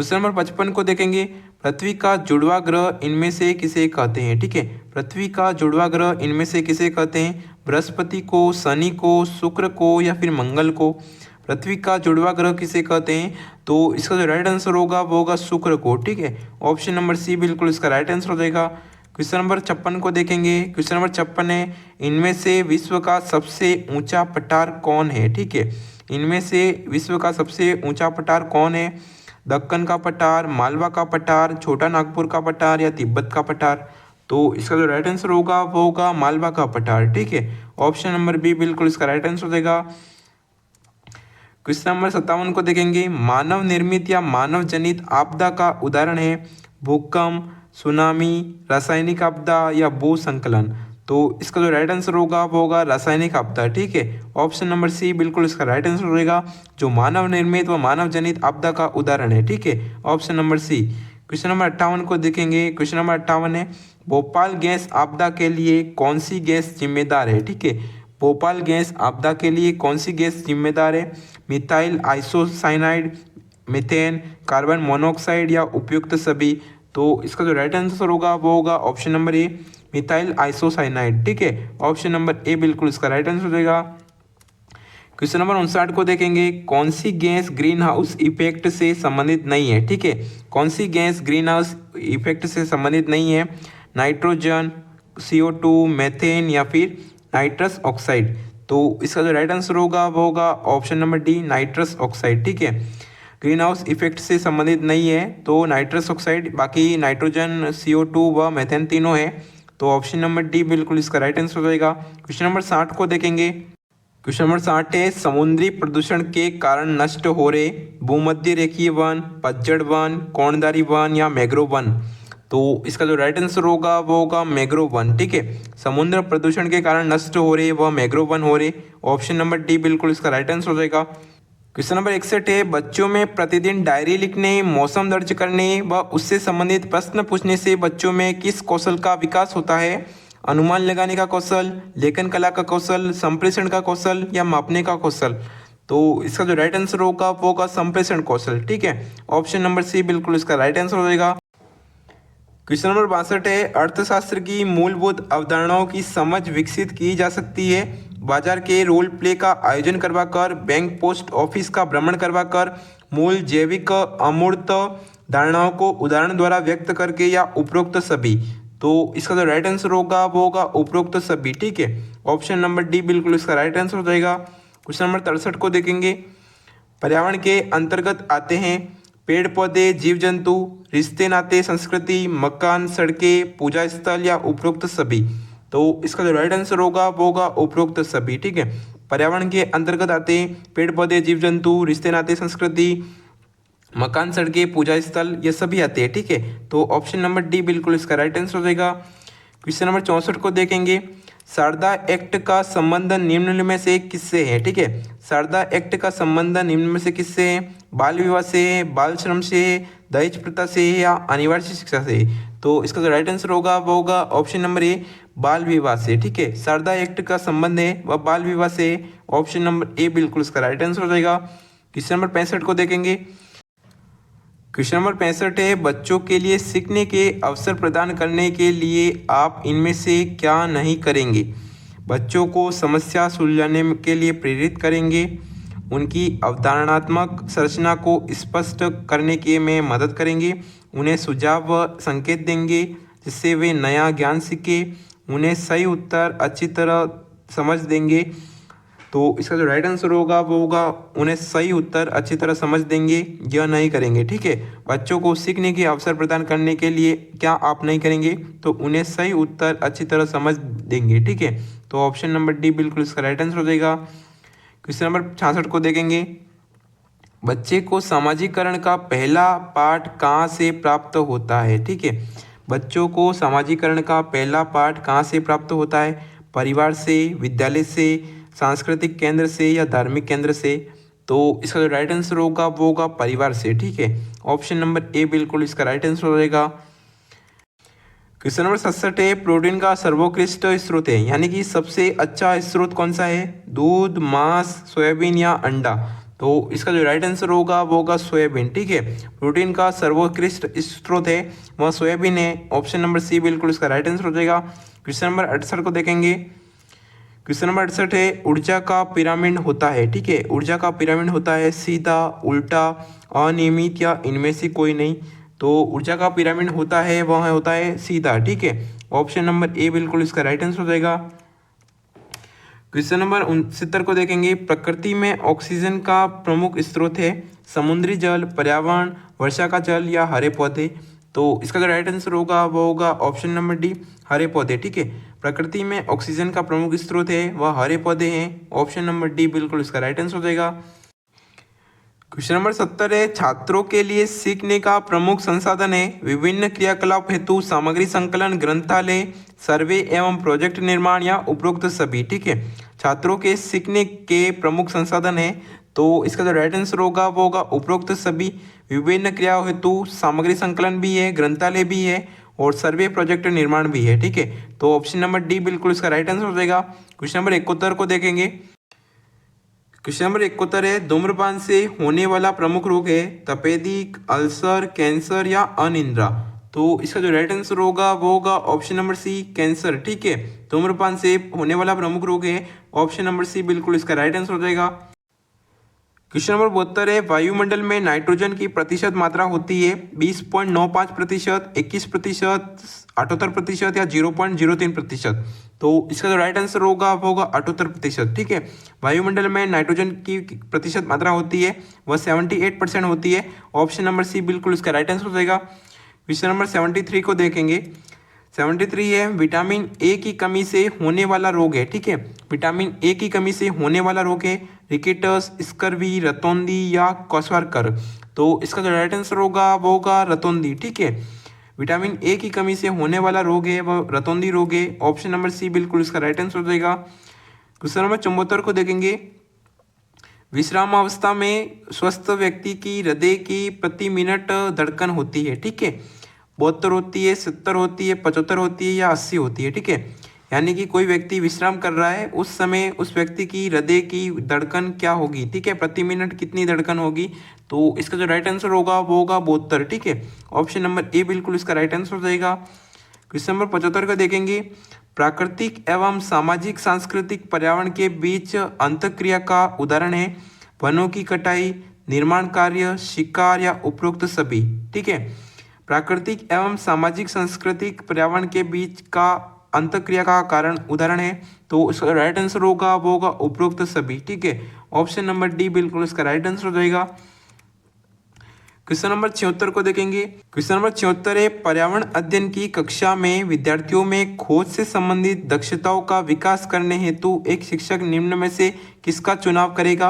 क्वेश्चन नंबर 55 को देखेंगे, पृथ्वी का जुड़वा ग्रह इनमें से किसे कहते हैं। ठीक है, पृथ्वी का जुड़वा ग्रह इनमें से किसे कहते हैं, बृहस्पति को, शनि को, शुक्र को या फिर मंगल को। पृथ्वी का जुड़वा ग्रह किसे कहते हैं, तो इसका जो राइट आंसर होगा वो होगा शुक्र को। ठीक है, ऑप्शन नंबर सी बिल्कुल इसका राइट आंसर हो जाएगा। क्वेश्चन नंबर 56 को देखेंगे, क्वेश्चन नंबर 56 है, इनमें से विश्व का सबसे ऊंचा पठार कौन है। ठीक है, इनमें से विश्व का सबसे ऊंचा पठार कौन है, दक्कन का पठार, मालवा का पठार, छोटा नागपुर का पठार या तिब्बत का पठार। तो इसका जो राइट आंसर होगा वो होगा मालवा का पठार। ठीक है, ऑप्शन नंबर बी बिल्कुल इसका राइट आंसर हो जाएगा। क्वेश्चन नंबर 57 को देखेंगे, मानव निर्मित या मानव जनित आपदा का उदाहरण है भूकंप, सुनामी, रासायनिक आपदा या भूस्खलन। तो इसका जो राइट आंसर होगा वो होगा रासायनिक आपदा। ठीक है, ऑप्शन नंबर सी बिल्कुल इसका राइट आंसर होगा, जो मानव निर्मित व मानव जनित आपदा का उदाहरण है। ठीक है, option number C. Question number 58 को देखेंगे, क्वेश्चन नंबर 58 है, भोपाल गैस आपदा के लिए कौन सी गैस जिम्मेदार है। ठीक है, भोपाल गैस आपदा के लिए कौन सी गैस जिम्मेदार है, methyl isocyanide, methane, carbon monoxide या उपयुक्त सभी। तो इसका जो राइट आंसर होगा वो होगा ऑप्शन नंबर ए, मिथाइल आइसोसाइनाइड। ठीक है, ऑप्शन नंबर ए बिल्कुल इसका राइट आंसर हो जाएगा। क्वेश्चन नंबर 59 को देखेंगे, कौन सी गैस ग्रीन हाउस इफेक्ट से संबंधित नहीं है। ठीक है, कौन सी गैस ग्रीन हाउस इफेक्ट से संबंधित नहीं है, नाइट्रोजन, CO2, मेथेन या फिर नाइट्रस ऑक्साइड। तो इसका जो राइट आंसर होगा वो होगा option number D, nitrous oxide. ठीक है, ग्रीन हाउस इफेक्ट से संबंधित नहीं है तो नाइट्रस ऑक्साइड, बाकी नाइट्रोजन, CO2 व मेथेन तीनों है। तो ऑप्शन नंबर डी बिल्कुल इसका राइट आंसर हो जाएगा। क्वेश्चन नंबर 60 को देखेंगे, क्वेश्चन नंबर 60 है, समुद्री प्रदूषण के कारण नष्ट हो रहे भूमध्य रेखीय वन, पतझड़ वन, कोणधारी वन या मैंग्रोव वन। तो इसका जो राइट आंसर होगा वो होगा मैंग्रोव वन। ठीक है, समुद्र प्रदूषण के कारण नष्ट हो रहे वह मैंग्रोव वन हो रहे। ऑप्शन नंबर डी बिल्कुल इसका राइट आंसर हो जाएगा। क्वेश्चन नंबर 61 है, बच्चों में प्रतिदिन डायरी लिखने, मौसम दर्ज करने व उससे संबंधित प्रश्न पूछने से बच्चों में किस कौशल का विकास होता है, अनुमान लगाने का कौशल, लेखन कला का कौशल, संप्रेषण का कौशल या मापने का कौशल। तो इसका जो राइट आंसर होगा वो होगा संप्रेषण कौशल। ठीक है, ऑप्शन नंबर सी बिल्कुल इसका राइट आंसर हो जाएगा। क्वेश्चन नंबर 62 है, अर्थशास्त्र की मूलभूत अवधारणाओं की समझ विकसित की जा सकती है बाजार के रोल प्ले का आयोजन करवाकर, बैंक पोस्ट ऑफिस का भ्रमण करवाकर, मूल जैविक अमूर्त धारणाओं को उदाहरण द्वारा व्यक्त करके या उपरोक्त सभी। तो इसका जो राइट आंसर होगा वो होगा उपरोक्त सभी। ठीक है, ऑप्शन नंबर डी बिल्कुल इसका राइट आंसर हो जाएगा। क्वेश्चन नंबर 63 को देखेंगे, पर्यावरण के अंतर्गत आते हैं पेड़ पौधे, जीव जंतु, रिश्ते नाते, संस्कृति, मकान, सड़कें, पूजा स्थल या उपरोक्त सभी। तो इसका जो राइट आंसर होगा वो होगा उपरोक्त सभी। ठीक है, पर्यावरण के अंतर्गत आते हैं पेड़ पौधे, जीव जंतु, रिश्ते नाते, संस्कृति, मकान, सड़कें, पूजा स्थल, ये सभी आते हैं। ठीक है, तो ऑप्शन नंबर डी बिल्कुल इसका राइट आंसर हो जाएगा। क्वेश्चन नंबर 64 को देखेंगे, शारदा एक्ट का संबंध निम्न में से किससे है। ठीक है, शारदा एक्ट का संबंध निम्न में से किससे है, बाल विवाह से है, बाल श्रम से है, दहेज प्रथा से है या अनिवार्य शिक्षा से है। तो इसका जो राइट आंसर होगा वो होगा ऑप्शन नंबर ए, बाल विवाह से। ठीक है, शारदा एक्ट का संबंध है वह बाल विवाह से, ऑप्शन नंबर ए बिल्कुल इसका राइट आंसर हो जाएगा। क्वेश्चन नंबर 65 को देखेंगे, क्वेश्चन नंबर 65 है, बच्चों के लिए सीखने के अवसर प्रदान करने के लिए आप इनमें से क्या नहीं करेंगे। बच्चों को समस्या सुलझाने के लिए प्रेरित करेंगे, उनकी अवधारणात्मक संरचना को स्पष्ट करने के में मदद करेंगे, उन्हें सुझाव व संकेत देंगे जिससे वे नया ज्ञान सीखें, उन्हें सही उत्तर अच्छी तरह समझ देंगे। तो इसका जो राइट आंसर होगा वो होगा उन्हें सही उत्तर अच्छी तरह समझ देंगे, यह नहीं करेंगे। ठीक है, बच्चों को सीखने के अवसर प्रदान करने के लिए क्या आप नहीं करेंगे, तो उन्हें सही उत्तर अच्छी तरह समझ देंगे। ठीक है, तो ऑप्शन नंबर डी बिल्कुल इसका राइट आंसर हो जाएगा। क्वेश्चन नंबर 66 को देखेंगे, बच्चे को सामाजिकरण का पहला पाठ कहाँ से प्राप्त होता है। ठीक है, बच्चों को सामाजिकरण का पहला पाठ कहाँ से प्राप्त होता है, परिवार से, विद्यालय से, सांस्कृतिक केंद्र से या धार्मिक केंद्र से। तो इसका जो राइट आंसर होगा वो होगा परिवार से। ठीक है, ऑप्शन नंबर ए बिल्कुल इसका राइट आंसर हो जाएगा। क्वेश्चन नंबर 67 है, प्रोटीन का सर्वोत्कृष्ट स्रोत है, यानी कि सबसे अच्छा स्रोत कौन सा है, दूध, मांस, सोयाबीन या अंडा। तो इसका जो राइट आंसर होगा वो होगा सोयाबीन। ठीक है, प्रोटीन का सर्वोत्कृष्ट स्रोत है वह सोयाबीन है। ऑप्शन नंबर सी बिल्कुल इसका राइट आंसर हो जाएगा। क्वेश्चन नंबर 68 को देखेंगे। क्वेश्चन नंबर 68 है, ऊर्जा का पिरामिड होता है। ठीक है, ऊर्जा का पिरामिड होता है सीधा, उल्टा, अनियमित या इनमें से कोई नहीं। तो ऊर्जा का पिरामिड होता है वह होता है सीधा। ठीक है, ऑप्शन नंबर ए बिल्कुल इसका राइट आंसर हो जाएगा। क्वेश्चन नंबर 69 को देखेंगे। प्रकृति में ऑक्सीजन का प्रमुख स्रोत है समुद्री जल, पर्यावरण, वर्षा का जल या हरे पौधे। तो इसका जो राइट आंसर होगा वो होगा ऑप्शन नंबर डी, हरे पौधे। ठीक है, प्रकृति में ऑक्सीजन का प्रमुख स्रोत है वह हरे पौधे हैं। ऑप्शन नंबर डी बिल्कुल इसका राइट आंसर हो जाएगा। क्वेश्चन नंबर 70 है, छात्रों के लिए सीखने का प्रमुख संसाधन है विभिन्न क्रियाकलाप हेतु सामग्री संकलन, ग्रंथालय, सर्वे एवं प्रोजेक्ट निर्माण या उपरोक्त सभी। ठीक है, छात्रों के सीखने के प्रमुख संसाधन है तो इसका जो राइट आंसर होगा वो होगा उपरोक्त सभी। विभिन्न क्रियाओं हेतु सामग्री संकलन भी है, ग्रंथालय भी है और सर्वे प्रोजेक्ट निर्माण भी है। ठीक है, तो ऑप्शन नंबर डी बिल्कुल इसका राइट आंसर हो जाएगा। क्वेश्चन नंबर 71 को देखेंगे। क्वेश्चन नंबर 71 है, धूम्रपान से होने वाला प्रमुख रोग है तपेदिक, अल्सर, कैंसर या अनिद्रा। तो इसका जो राइट आंसर होगा वो होगा ऑप्शन नंबर सी, कैंसर। ठीक है, धूम्रपान से होने वाला प्रमुख रोग है ऑप्शन नंबर सी बिल्कुल इसका राइट आंसर हो जाएगा। क्वेश्चन नंबर 72 है, वायुमंडल में नाइट्रोजन की प्रतिशत मात्रा होती है 20.95%, 21%, 78% या 0.03%। तो इसका जो राइट आंसर होगा वो होगा 78%। ठीक है, वायुमंडल में नाइट्रोजन की प्रतिशत मात्रा होती है वह 78% होती है। ऑप्शन नंबर सी बिल्कुल इसका राइट आंसर हो जाएगा। क्वेश्चन नंबर 73 को देखेंगे। 73 है, विटामिन ए की कमी से होने वाला रोग है। ठीक है, विटामिन ए की कमी से होने वाला रोग है रिकेटस, स्कर्वी, रतौंधी या क्वार्टर। तो इसका जो राइट आंसर होगा वो होगा रतौंधी। ठीक है, विटामिन ए की कमी से होने वाला रोग है वह रतौंधी रोग है। ऑप्शन नंबर सी बिल्कुल इसका राइट आंसर हो जाएगा। क्वेश्चन नंबर 74 को देखेंगे। विश्राम अवस्था में स्वस्थ व्यक्ति की हृदय की प्रति मिनट धड़कन होती है। ठीक है, 72 होती है, 70 होती है, 75 होती है या 80 होती है। ठीक है, यानी कि कोई व्यक्ति विश्राम कर रहा है उस समय उस व्यक्ति की हृदय की धड़कन क्या होगी। ठीक है, प्रति मिनट कितनी धड़कन होगी। तो इसका जो राइट आंसर होगा वो होगा 72। ठीक है, ऑप्शन नंबर ए बिल्कुल इसका राइट आंसर हो जाएगा। क्वेश्चन नंबर 75 का देखेंगे। प्राकृतिक एवं सामाजिक सांस्कृतिक पर्यावरण के बीच अंतःक्रिया का उदाहरण है वनों की कटाई, निर्माण कार्य, शिकार या उपरोक्त सभी। ठीक है, प्राकृतिक एवं सामाजिक सांस्कृतिक पर्यावरण के बीच का अंतःक्रिया का कारण उदाहरण है तो इसका राइट आंसर होगा वो होगा उपरोक्त सभी। ठीक है, ऑप्शन नंबर डी बिल्कुल इसका राइट आंसर हो जाएगा। क्वेश्चन नंबर 76 को देखेंगे। क्वेश्चन नंबर 76 है, पर्यावरण अध्ययन की कक्षा में विद्यार्थियों में खोज से संबंधित दक्षताओं का विकास करने हेतु एक शिक्षक निम्न में से किसका चुनाव करेगा।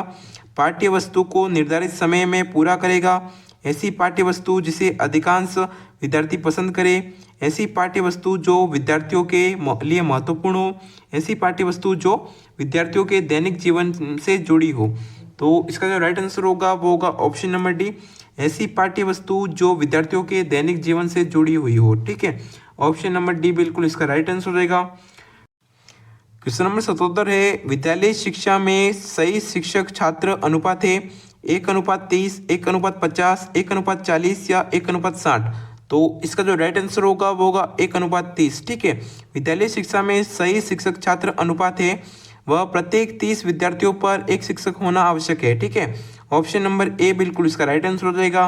पाठ्य वस्तु को निर्धारित समय में पूरा करेगा, ऐसी पाठ्य वस्तु जिसे अधिकांश विद्यार्थी पसंद करें, ऐसी पाठ्य वस्तु जो विद्यार्थियों के लिए महत्वपूर्ण हो, ऐसी पाठ्य वस्तु जो विद्यार्थियों के दैनिक जीवन से जुड़ी हो। तो इसका जो राइट आंसर होगा वो होगा ऑप्शन नंबर डी, ऐसी पाठ्य वस्तु जो विद्यार्थियों के दैनिक जीवन से जुड़ी हुई हो। ठीक है, ऑप्शन नंबर डी बिल्कुल इसका राइट आंसर हो जाएगा। क्वेश्चन नंबर 77 है, विद्यालय शिक्षा में सही शिक्षक छात्र अनुपात है 1:30, 1:50, 1:40 या 1:60। तो इसका जो राइट आंसर होगा वो होगा 1:30। ठीक है, विद्यालय शिक्षा में सही शिक्षक छात्र अनुपात है वह प्रत्येक 30 विद्यार्थियों पर एक शिक्षक होना आवश्यक है। ठीक है, ऑप्शन नंबर ए बिल्कुल इसका राइट आंसर हो जाएगा।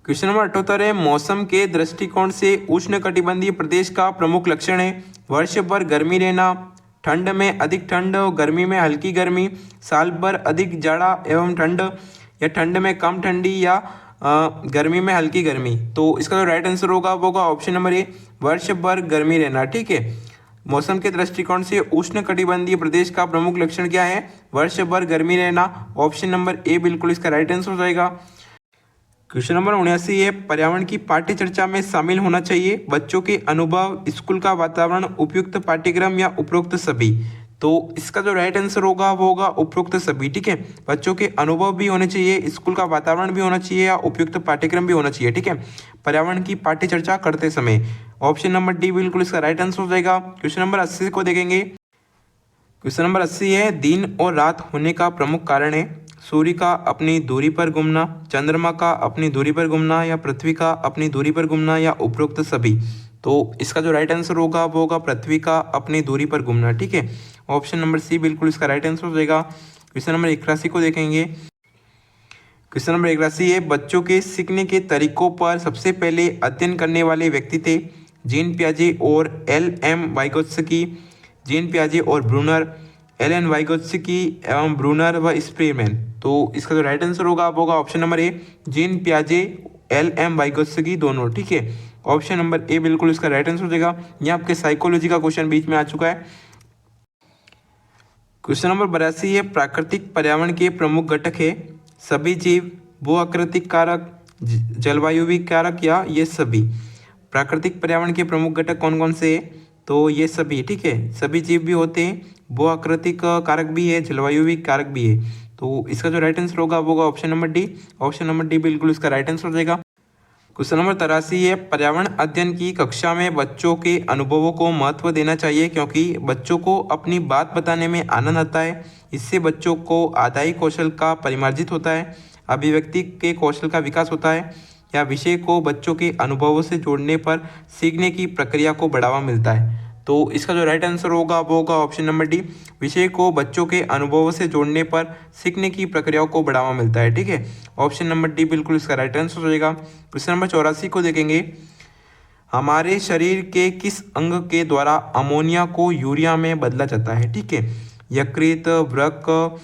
क्वेश्चन नंबर 78 है, मौसम के दृष्टिकोण से उष्णकटिबंधीय प्रदेश का प्रमुख लक्षण है वर्ष भर गर्मी रहना, ठंड में अधिक ठंड और गर्मी में हल्की गर्मी, साल भर अधिक जाड़ा एवं ठंड, या ठंड में कम ठंडी या गर्मी में हल्की गर्मी। तो इसका जो राइट आंसर होगा वो होगा ऑप्शन नंबर ए, वर्ष भर गर्मी रहना। ठीक है, मौसम के दृष्टिकोण से उष्णकटिबंधीय प्रदेश का प्रमुख लक्षण क्या है, वर्ष भर गर्मी रहना। ऑप्शन नंबर ए बिल्कुल इसका राइट आंसर हो जाएगा। क्वेश्चन नंबर 79 है, पर्यावरण की पाठ्य चर्चा में शामिल होना चाहिए बच्चों के अनुभव, स्कूल का वातावरण, उपयुक्त पाठ्यक्रम या उपरोक्त सभी। तो इसका जो राइट आंसर होगा वो होगा उपरोक्त सभी। ठीक है, बच्चों के अनुभव भी होने चाहिए, स्कूल का वातावरण भी होना चाहिए या उपयुक्त पाठ्यक्रम भी होना चाहिए। ठीक है, पर्यावरण की पाठ्य चर्चा करते समय। ऑप्शन नंबर डी बिल्कुल इसका राइट आंसर हो जाएगा। क्वेश्चन नंबर 80 को देखेंगे। क्वेश्चन नंबर 80 है, दिन और रात होने का प्रमुख कारण है सूर्य का अपनी दूरी पर घूमना, चंद्रमा का अपनी दूरी पर घूमना, या पृथ्वी का अपनी दूरी पर घूमना, या उपरोक्त सभी। तो इसका जो राइट आंसर होगा वो होगा पृथ्वी का अपनी दूरी पर घूमना। ठीक है, ऑप्शन नंबर सी बिल्कुल इसका राइट आंसर हो जाएगा। क्वेश्चन नंबर 81 को देखेंगे। क्वेश्चन नंबर 81 है, बच्चों के सीखने के तरीकों पर सबसे पहले अध्ययन करने वाले व्यक्ति थे जीन पियाजे और L.M. वाइगोत्स्की। जीन पियाजे और ब्रूनर, L.N. वाइगोत्स्की एवं ब्रूनर व स्पीरमैन। तो इसका जो राइट आंसर होगा वो होगा ऑप्शन नंबर ए, जीन पियाजे, L.M. वाइगोत्स्की दोनों। ठीक है, ऑप्शन नंबर ए बिल्कुल इसका राइट आंसर हो जाएगा। यहाँ आपके साइकोलॉजी का क्वेश्चन बीच में आ चुका है। क्वेश्चन नंबर 82 है, प्राकृतिक पर्यावरण के प्रमुख घटक है सभी जीव, भू आकृतिक कारक, जलवायु कारक, या ये सभी। प्राकृतिक पर्यावरण के प्रमुख घटक कौन कौन से हैं? तो ये सभी। ठीक है, सभी जीव भी होते हैं, भू आकृतिक कारक भी है, जलवायु कारक भी है। तो इसका जो राइट आंसर होगा वो होगा option number D. Option number D बिल्कुल इसका राइट आंसर हो जाएगा। क्वेश्चन नंबर 83 है, पर्यावरण अध्ययन की कक्षा में बच्चों के अनुभवों को महत्व देना चाहिए क्योंकि बच्चों को अपनी बात बताने में आनंद आता है। इससे बच्चों को आदाई कौशल का परिमार्जित होता है, अभिव्यक्ति के कौशल का विकास होता है, या विषय को बच्चों के अनुभवों से जोड़ने पर सीखने की प्रक्रिया को बढ़ावा मिलता है। तो इसका जो राइट आंसर होगा वो होगा ऑप्शन नंबर डी, विषय को बच्चों के अनुभवों से जोड़ने पर सीखने की प्रक्रियाओं को बढ़ावा मिलता है। ठीक है, ऑप्शन नंबर डी बिल्कुल इसका राइट आंसर हो जाएगा। क्वेश्चन नंबर 84 को देखेंगे। हमारे शरीर के किस अंग के द्वारा अमोनिया को यूरिया में बदला जाता है? ठीक है, यकृत, वृक्क,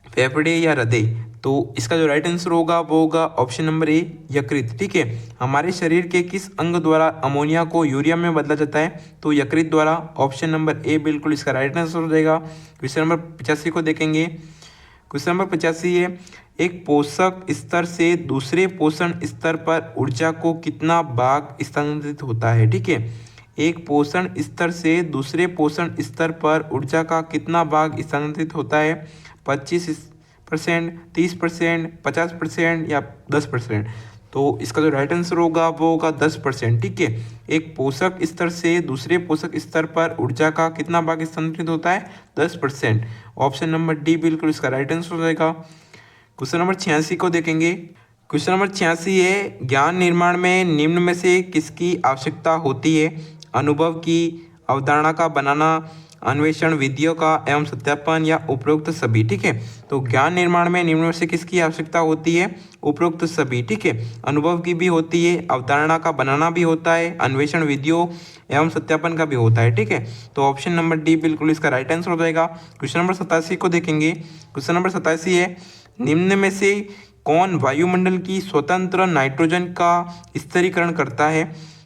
फेफड़े, या हृदय। तो इसका जो राइट आंसर होगा वो होगा ऑप्शन नंबर ए, यकृत। ठीक है, हमारे शरीर के किस अंग द्वारा अमोनिया को यूरिया में बदला जाता है? तो यकृत द्वारा। ऑप्शन नंबर ए बिल्कुल इसका राइट आंसर हो जाएगा। क्वेश्चन नंबर 85 को देखेंगे। क्वेश्चन नंबर 85 है, एक पोषक स्तर से दूसरे पोषण स्तर पर ऊर्जा को कितना भाग स्थानांतरित होता है? ठीक है, एक पोषण स्तर से दूसरे पोषण स्तर पर ऊर्जा का कितना भाग स्थानांतरित होता है? 25%, 30%, 50%, या 10%। तो इसका जो राइट आंसर होगा वो होगा 10%। ठीक है, एक पोषक स्तर से दूसरे पोषक स्तर पर ऊर्जा का कितना भाग स्थानांतरित होता है? 10%। ऑप्शन नंबर डी बिल्कुल इसका राइट आंसर हो जाएगा। क्वेश्चन नंबर 86 को देखेंगे। क्वेश्चन नंबर 86 है, ज्ञान निर्माण में निम्न में से किसकी आवश्यकता होती है? अनुभव की, अवधारणा का बनाना, अन्वेषण विधियों का एवं सत्यापन, या उपरोक्त सभी। ठीक है, तो ज्ञान निर्माण में निम्न में से किसकी आवश्यकता होती है? उपरोक्त सभी। ठीक है, अनुभव की भी होती है, अवधारणा का बनाना भी होता है, अन्वेषण विधियों एवं सत्यापन का भी होता है। ठीक है, तो ऑप्शन नंबर डी बिल्कुल इसका राइट आंसर हो जाएगा। क्वेश्चन नंबर 87 को देखेंगे। क्वेश्चन नंबर 87 है, निम्न में से कौन वायुमंडल की स्वतंत्र नाइट्रोजन का स्थिरीकरण करता है?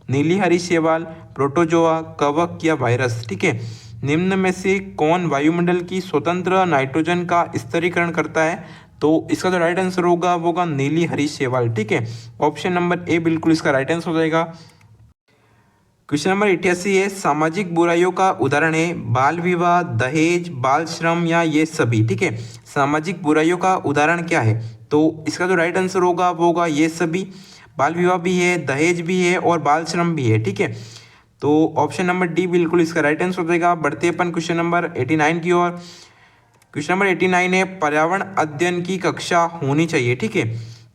नीली हरी शैवाल, प्रोटोजोआ, कवक, या वायरस। ठीक है, निम्न में से कौन वायुमंडल की स्वतंत्र नाइट्रोजन का स्थिरीकरण करता है? तो इसका जो राइट आंसर होगा वो होगा नीली हरी शैवाल। ठीक है, ऑप्शन नंबर ए बिल्कुल इसका राइट आंसर हो जाएगा। क्वेश्चन नंबर 88 है, सामाजिक बुराइयों का उदाहरण है बाल विवाह, दहेज, बाल श्रम, या ये सभी। ठीक है, सामाजिक बुराइयों का उदाहरण क्या है? तो इसका जो राइट आंसर होगा वो होगा ये सभी। बाल विवाह भी है, दहेज भी है, और बाल श्रम भी है। ठीक है, तो ऑप्शन नंबर डी बिल्कुल इसका राइट आंसर हो जाएगा। बढ़ते अपन क्वेश्चन नंबर 89 की ओर। क्वेश्चन नंबर 89 है, पर्यावरण अध्ययन की कक्षा होनी चाहिए। ठीक है,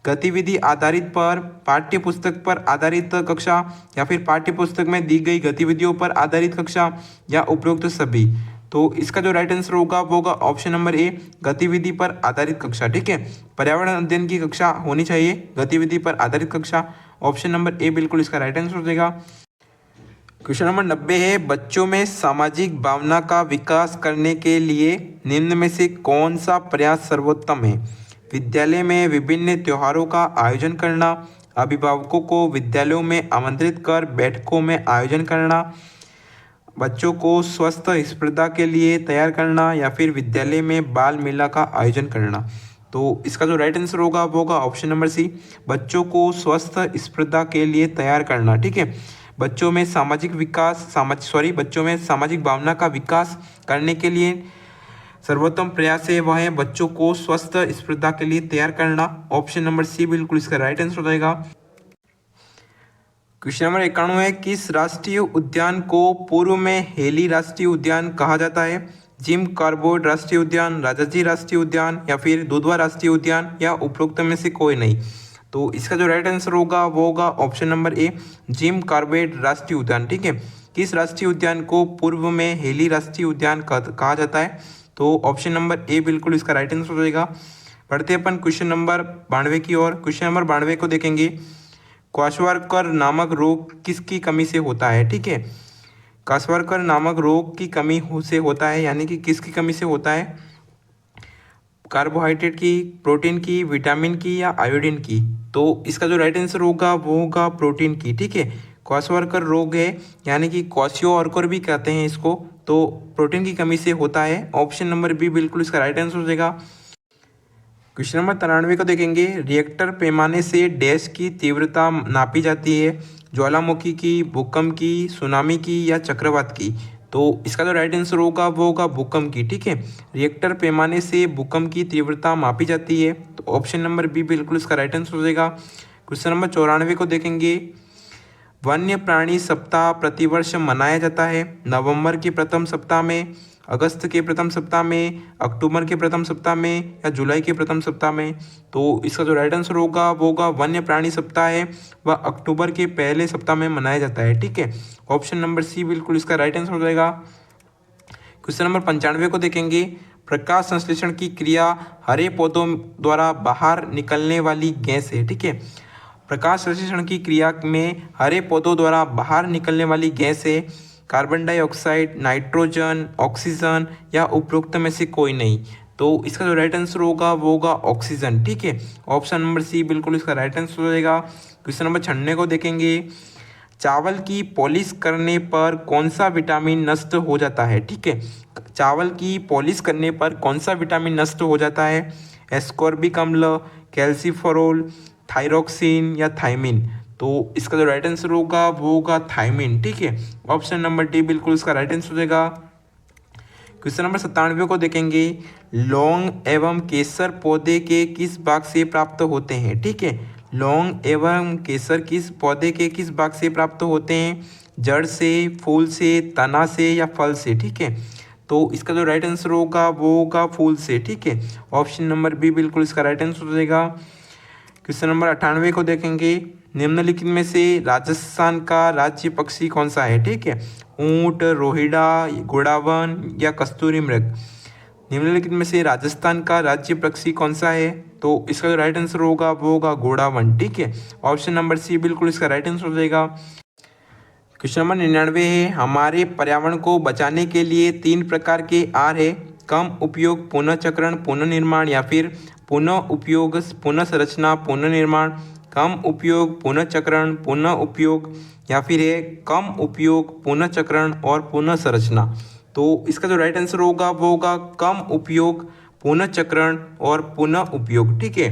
गतिविधि आधारित पर, पाठ्य पुस्तक पर आधारित कक्षा, या फिर पाठ्य पुस्तक में दी गई गतिविधियों पर आधारित कक्षा, या उपरोक्त सभी। तो इसका जो राइट आंसर होगा वो होगा ऑप्शन नंबर ए, गतिविधि पर आधारित कक्षा। ठीक है, पर्यावरण अध्ययन की कक्षा होनी चाहिए, गतिविधि पर आधारित कक्षा। ऑप्शन नंबर ए बिल्कुल इसका राइट आंसर हो जाएगा। क्वेश्चन नंबर 90 है, बच्चों में सामाजिक भावना का विकास करने के लिए निम्न में से कौन सा प्रयास सर्वोत्तम है? विद्यालय में विभिन्न त्योहारों का आयोजन करना, अभिभावकों को विद्यालयों में आमंत्रित कर बैठकों में आयोजन करना, बच्चों को स्वस्थ स्पर्धा के लिए तैयार करना, या फिर विद्यालय में बाल मेला का आयोजन करना। तो इसका जो राइट आंसर होगा वो होगा ऑप्शन नंबर सी, बच्चों को स्वस्थ स्पर्धा के लिए तैयार करना। ठीक है, बच्चों में सामाजिक भावना का विकास करने के लिए सर्वोत्तम प्रयास है वह है बच्चों को स्वस्थ स्पर्धा के लिए तैयार करना। ऑप्शन नंबर सी बिल्कुल इसका राइट आंसर हो जाएगा। क्वेश्चन नंबर 91 है, किस राष्ट्रीय उद्यान को पूर्व में हेली राष्ट्रीय उद्यान कहा जाता है? जिम कॉर्बेट राष्ट्रीय उद्यान, राजाजी राष्ट्रीय उद्यान या फिर दुधवा राष्ट्रीय उद्यान या उपरोक्त में से कोई नहीं। तो इसका जो राइट आंसर होगा वो होगा ऑप्शन नंबर ए, जिम कॉर्बेट राष्ट्रीय उद्यान। ठीक है, किस राष्ट्रीय उद्यान को पूर्व में हेली राष्ट्रीय उद्यान कहा जाता है? तो ऑप्शन नंबर ए बिल्कुल इसका राइट आंसर हो जाएगा। पढ़ते अपन क्वेश्चन नंबर 92 की ओर। क्वेश्चन नंबर 92 को देखेंगे, क्वाशवरकर नामक रोग किसकी कमी से होता है? ठीक है, क्वाशवरकर नामक रोग की कमी से होता है, यानी कि किसकी कमी से होता है? कार्बोहाइड्रेट की, प्रोटीन की, विटामिन की या आयोडीन की? तो इसका जो राइट आंसर होगा वो होगा प्रोटीन की। ठीक है, क्वाशवरकर रोग है, यानी कि क्वाशियोअर्कर भी कहते हैं इसको, तो प्रोटीन की कमी से होता है। ऑप्शन नंबर बी बिल्कुल इसका राइट आंसर हो जाएगा। क्वेश्चन नंबर 93 को देखेंगे, रिएक्टर पैमाने से डैश की तीव्रता नापी जाती है? ज्वालामुखी की, भूकंप की, सुनामी की या चक्रवात की? तो इसका जो राइट आंसर होगा वो होगा भूकंप की। ठीक है, रिएक्टर पैमाने से भूकंप की तीव्रता मापी जाती है, तो ऑप्शन नंबर बी बिल्कुल इसका राइट आंसर हो जाएगा। क्वेश्चन नंबर 94 को देखेंगे, वन्य प्राणी सप्ताह प्रतिवर्ष मनाया जाता है? नवंबर के प्रथम सप्ताह में, अगस्त के प्रथम सप्ताह में, अक्टूबर के प्रथम सप्ताह में या जुलाई के प्रथम सप्ताह में? तो इसका जो राइट आंसर होगा वो होगा वन्य प्राणी सप्ताह है, वह अक्टूबर के पहले सप्ताह में मनाया जाता है। ठीक है, ऑप्शन नंबर सी बिल्कुल इसका राइट आंसर हो जाएगा। क्वेश्चन नंबर 95 को देखेंगे, प्रकाश संश्लेषण की क्रिया हरे पौधों द्वारा बाहर निकलने वाली गैस है? ठीक है, प्रकाश संश्लेषण की क्रिया में हरे पौधों द्वारा बाहर निकलने वाली गैस है कार्बन डाइऑक्साइड, नाइट्रोजन, ऑक्सीजन या उपरोक्त में से कोई नहीं? तो इसका जो राइट आंसर होगा वो होगा ऑक्सीजन। ठीक है, ऑप्शन नंबर सी बिल्कुल इसका राइट आंसर हो जाएगा। क्वेश्चन नंबर 96 को देखेंगे, चावल की पॉलिश करने पर कौन सा विटामिन नष्ट हो जाता है? ठीक है, चावल की पॉलिश करने पर कौन सा विटामिन नष्ट हो जाता है? एस्कॉर्बिक अम्ल, कैल्सीफेरोल, थायरोक्सिन या थायमिन? तो इसका जो राइट आंसर होगा वो होगा थायमिन। ठीक है, ऑप्शन नंबर डी बिल्कुल इसका राइट आंसर हो जाएगा। क्वेश्चन नंबर 97 को देखेंगे, लौंग एवं केसर पौधे के किस भाग से प्राप्त होते हैं? ठीक है, लौंग एवं केसर किस पौधे के किस भाग से प्राप्त होते हैं? जड़ से, फूल से, तना से या फल से? ठीक है, तो इसका जो राइट आंसर होगा वो होगा फूल से। ठीक है, ऑप्शन नंबर बी बिल्कुल इसका राइट आंसर हो जाएगा। क्वेश्चन नंबर 98 को देखेंगे, निम्नलिखित में से राजस्थान का राज्य पक्षी कौन सा है? ठीक है, ऊंट, रोहिड़ा, गोडावन या कस्तूरी मृग? निम्नलिखित में से राजस्थान का राज्य पक्षी कौन सा है? तो इसका जो राइट आंसर होगा वो होगा गोडावन। ठीक है, ऑप्शन नंबर सी बिल्कुल इसका राइट आंसर हो जाएगा। क्वेश्चन नंबर 99 है, हमारे पर्यावरण को बचाने के लिए 3 प्रकार के आर है? कम उपयोग, पुनःचक्रण, पुनर्निर्माण या फिर पुनः उपयोग, पुनः संरचना, पुनर्निर्माण? कम उपयोग, पुनःचक्रण, पुनः उपयोग या फिर है कम उपयोग, पुनःचक्रण और पुनः संरचना? तो इसका जो राइट आंसर होगा वो होगा कम उपयोग, पुनःचक्रण और पुनः उपयोग। ठीक है,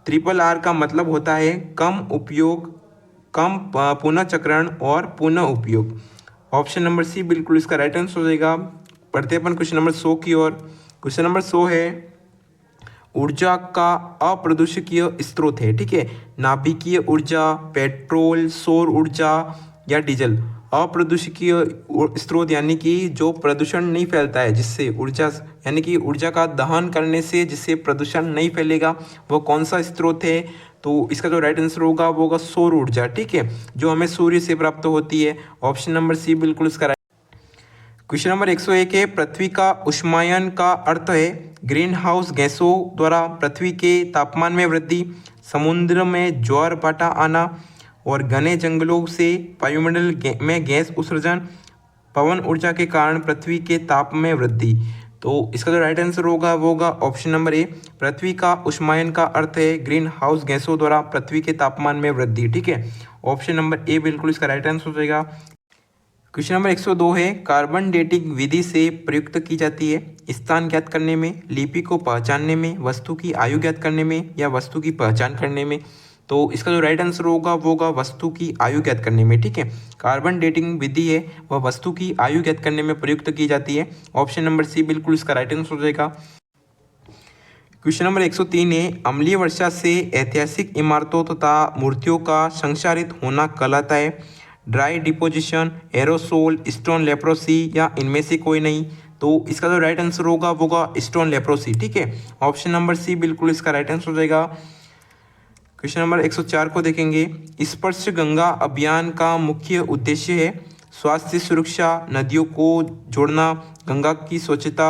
ट्रिपल आर का मतलब होता है कम उपयोग, कम पुनःचक्रण और पुनः उपयोग। ऑप्शन नंबर सी बिल्कुल इसका राइट आंसर हो जाएगा। पढ़ते अपन क्वेश्चन नंबर 100 की ओर। क्वेश्चन नंबर 100 है, ऊर्जा का अप्रदूषकीय स्रोत है? ठीक है, नाभिकीय ऊर्जा, पेट्रोल, सौर ऊर्जा या डीजल? अप्रदूषकीय स्रोत यानी कि जो प्रदूषण नहीं फैलता है, जिससे ऊर्जा यानी कि ऊर्जा का दहन करने से जिससे प्रदूषण नहीं फैलेगा, वो कौन सा स्रोत है? तो इसका जो राइट आंसर होगा वो होगा सौर ऊर्जा। ठीक है, जो हमें सूर्य से प्राप्त होती है। ऑप्शन नंबर सी बिल्कुल इसका। क्वेश्चन नंबर 101 है, पृथ्वी का उष्मायन का अर्थ है ग्रीन हाउस गैसों द्वारा पृथ्वी के तापमान में वृद्धि, समुद्र में ज्वार भाटा आना और घने जंगलों से वायुमंडल में गैस उत्सर्जन, पवन ऊर्जा के कारण पृथ्वी के ताप में वृद्धि। तो इसका जो राइट आंसर होगा वो होगा ऑप्शन नंबर ए, पृथ्वी का उष्मायन का अर्थ है ग्रीन हाउस गैसों द्वारा पृथ्वी के तापमान में वृद्धि। ठीक है, ऑप्शन नंबर ए बिल्कुल इसका राइट आंसर हो जाएगा। क्वेश्चन नंबर 102 है, कार्बन डेटिंग विधि से प्रयुक्त की जाती है स्थान ज्ञात करने में, लिपि को पहचानने में, वस्तु की आयु ज्ञात करने में या वस्तु की पहचान करने में? तो इसका जो राइट आंसर होगा वो होगा वस्तु की आयु ज्ञात करने में। ठीक है, कार्बन डेटिंग विधि है वह वस्तु की आयु ज्ञात करने में प्रयुक्त की जाती है। ऑप्शन नंबर सी बिल्कुल इसका राइट आंसर हो जाएगा। क्वेश्चन नंबर 103 है, अम्लीय वर्षा से ऐतिहासिक इमारतों तथा मूर्तियों का संक्षारित होना कहलाता है? Dry deposition, aerosol, stone leprosy या इनमें से कोई नहीं? तो इसका जो राइट आंसर होगा वो होगा स्टोन लेप्रोसी। ठीक है, ऑप्शन नंबर सी बिल्कुल इसका राइट आंसर हो जाएगा। क्वेश्चन नंबर 104 को देखेंगे। स्पर्श गंगा अभियान का मुख्य उद्देश्य है स्वास्थ्य सुरक्षा, नदियों को जोड़ना, गंगा की स्वच्छता,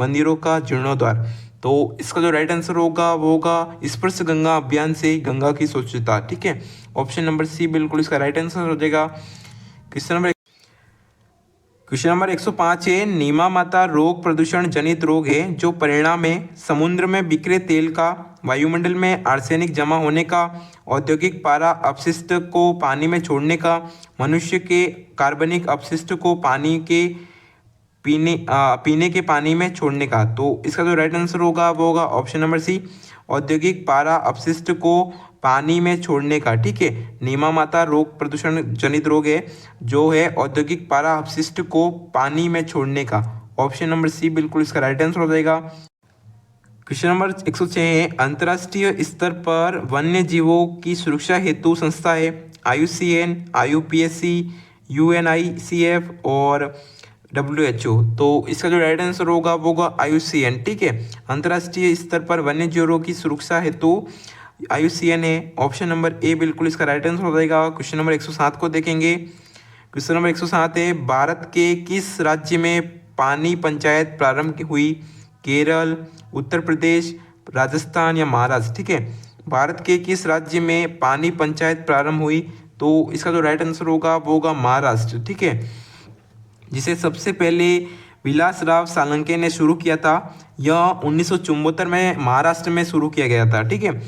मंदिरों का जीर्णोद्धार। तो इसका जो राइट आंसर होगा वो होगा स्पर्श गंगा अभियान से गंगा की स्वच्छता। ठीक है, ऑप्शन नंबर सी बिल्कुल इसका राइट आंसर हो जाएगा। क्वेश्चन नंबर 105 है। नीमा माता रोग प्रदूषण जनित रोग है जो परिणाम है समुद्र में बिखरे तेल का, वायुमंडल में आर्सेनिक जमा होने का, औद्योगिक पारा अपशिष्ट को पानी में छोड़ने का, मनुष्य के कार्बनिक अपशिष्ट को पानी के पीने के पानी में छोड़ने का। तो इसका जो राइट आंसर होगा वो होगा ऑप्शन नंबर सी, औद्योगिक पारा अपशिष्ट को पानी में छोड़ने का। ठीक है, नीमा माता रोग प्रदूषण जनित रोग है जो है औद्योगिक पारा अपशिष्ट को पानी में छोड़ने का। ऑप्शन नंबर सी बिल्कुल इसका राइट आंसर हो जाएगा। क्वेश्चन नंबर 106 है। अंतर्राष्ट्रीय स्तर पर वन्य जीवों की सुरक्षा हेतु संस्था है IUCN, IUPAC, UNICEF और WHO। तो इसका जो राइट आंसर होगा वो होगा IUCN। ठीक है, अंतर्राष्ट्रीय स्तर पर वन्य जीवों की सुरक्षा हेतु IUCN है। ऑप्शन नंबर ए बिल्कुल इसका राइट आंसर हो जाएगा। क्वेश्चन नंबर 107 को देखेंगे। क्वेश्चन नंबर 107 है। भारत के किस राज्य में पानी पंचायत प्रारंभ हुई? केरल, उत्तर प्रदेश, राजस्थान या महाराष्ट्र। ठीक है, भारत के किस राज्य में पानी पंचायत प्रारंभ हुई? तो इसका जो राइट आंसर होगा वो होगा महाराष्ट्र। ठीक है, जिसे सबसे पहले विलासराव सालंके ने शुरू किया था। यह 1974 में महाराष्ट्र में शुरू किया गया था। ठीक है,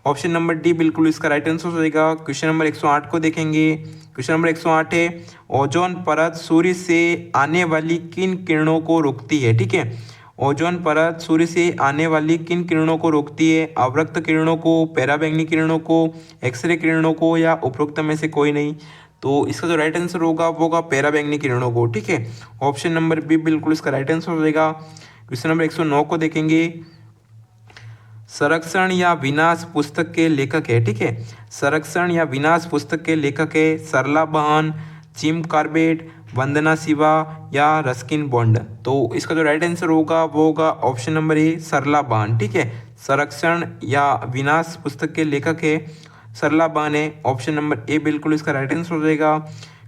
ऑप्शन नंबर डी बिल्कुल इसका राइट आंसर हो जाएगा। क्वेश्चन नंबर 108 को देखेंगे। क्वेश्चन नंबर 108 है। ओजोन परत सूर्य से आने वाली किन किरणों को रोकती है? ठीक है, ओजोन परत सूर्य से आने वाली किन किरणों को रोकती है? अवरक्त किरणों को, पराबैंगनी किरणों को, एक्सरे किरणों को या उपरोक्त में से कोई नहीं। तो इसका जो राइट आंसर होगा वो होगा पराबैंगनी किरणों को। ठीक है, ऑप्शन नंबर बी बिल्कुल इसका राइट आंसर हो जाएगा। क्वेश्चन नंबर 109 को देखेंगे। संरक्षण या विनाश पुस्तक के लेखक है। ठीक है, संरक्षण या विनाश पुस्तक के लेखक है सरला बहन, जिम कॉर्बेट, वंदना शिवा या रस्किन बॉन्ड। तो इसका जो राइट आंसर होगा वो होगा ऑप्शन नंबर ए सरला बहन। ठीक है, संरक्षण या विनाश पुस्तक के लेखक है सरला बहन है। ऑप्शन नंबर ए बिल्कुल इसका राइट आंसर हो जाएगा।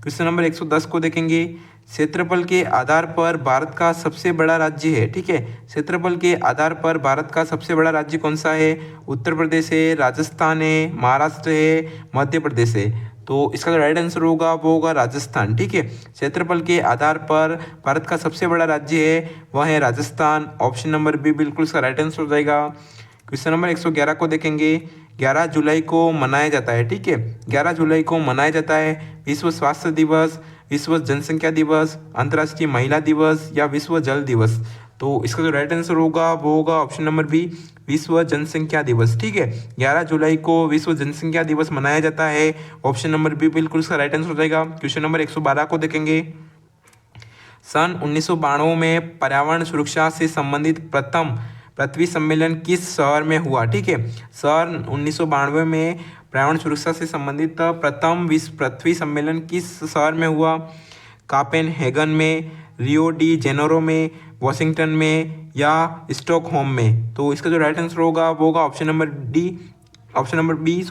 क्वेश्चन नंबर 110 को देखेंगे। क्षेत्रफल के आधार पर भारत का सबसे बड़ा राज्य है। ठीक है, क्षेत्रफल के आधार पर भारत का सबसे बड़ा राज्य कौन सा है? उत्तर प्रदेश है, राजस्थान है, महाराष्ट्र है, मध्य प्रदेश है। तो इसका जो राइट आंसर होगा वो होगा राजस्थान। ठीक है, क्षेत्रफल के आधार पर भारत का सबसे बड़ा राज्य है वह है राजस्थान। ऑप्शन नंबर बी बिल्कुल इसका राइट आंसर हो जाएगा। क्वेश्चन नंबर 111 को देखेंगे। 11 जुलाई को मनाया जाता है। ठीक है, 11 जुलाई को मनाया जाता है विश्व स्वास्थ्य दिवस, विश्व जनसंख्या दिवस, अंतर्राष्ट्रीय महिला दिवस या विश्व जल दिवस। तो इसका जो राइट आंसर होगा वो होगा ऑप्शन नंबर बी विश्व जनसंख्या दिवस। ठीक है, 11 जुलाई को विश्व जनसंख्या दिवस मनाया जाता है। ऑप्शन नंबर बी बिल्कुल इसका राइट आंसर हो जाएगा। क्वेश्चन नंबर 112 को देखेंगे। सन 1992 में पर्यावरण सुरक्षा से संबंधित प्रथम पृथ्वी सम्मेलन किस शहर में हुआ? ठीक है, सन 1992 में पर्यावरण सुरक्षा से संबंधित प्रथम विश्व पृथ्वी सम्मेलन किस शहर में हुआ? कोपेनहेगन में, रियो डी जेनेरो में, वॉशिंगटन में या स्टॉकहोम में। तो इसका जो राइट आंसर होगा वो होगा option number B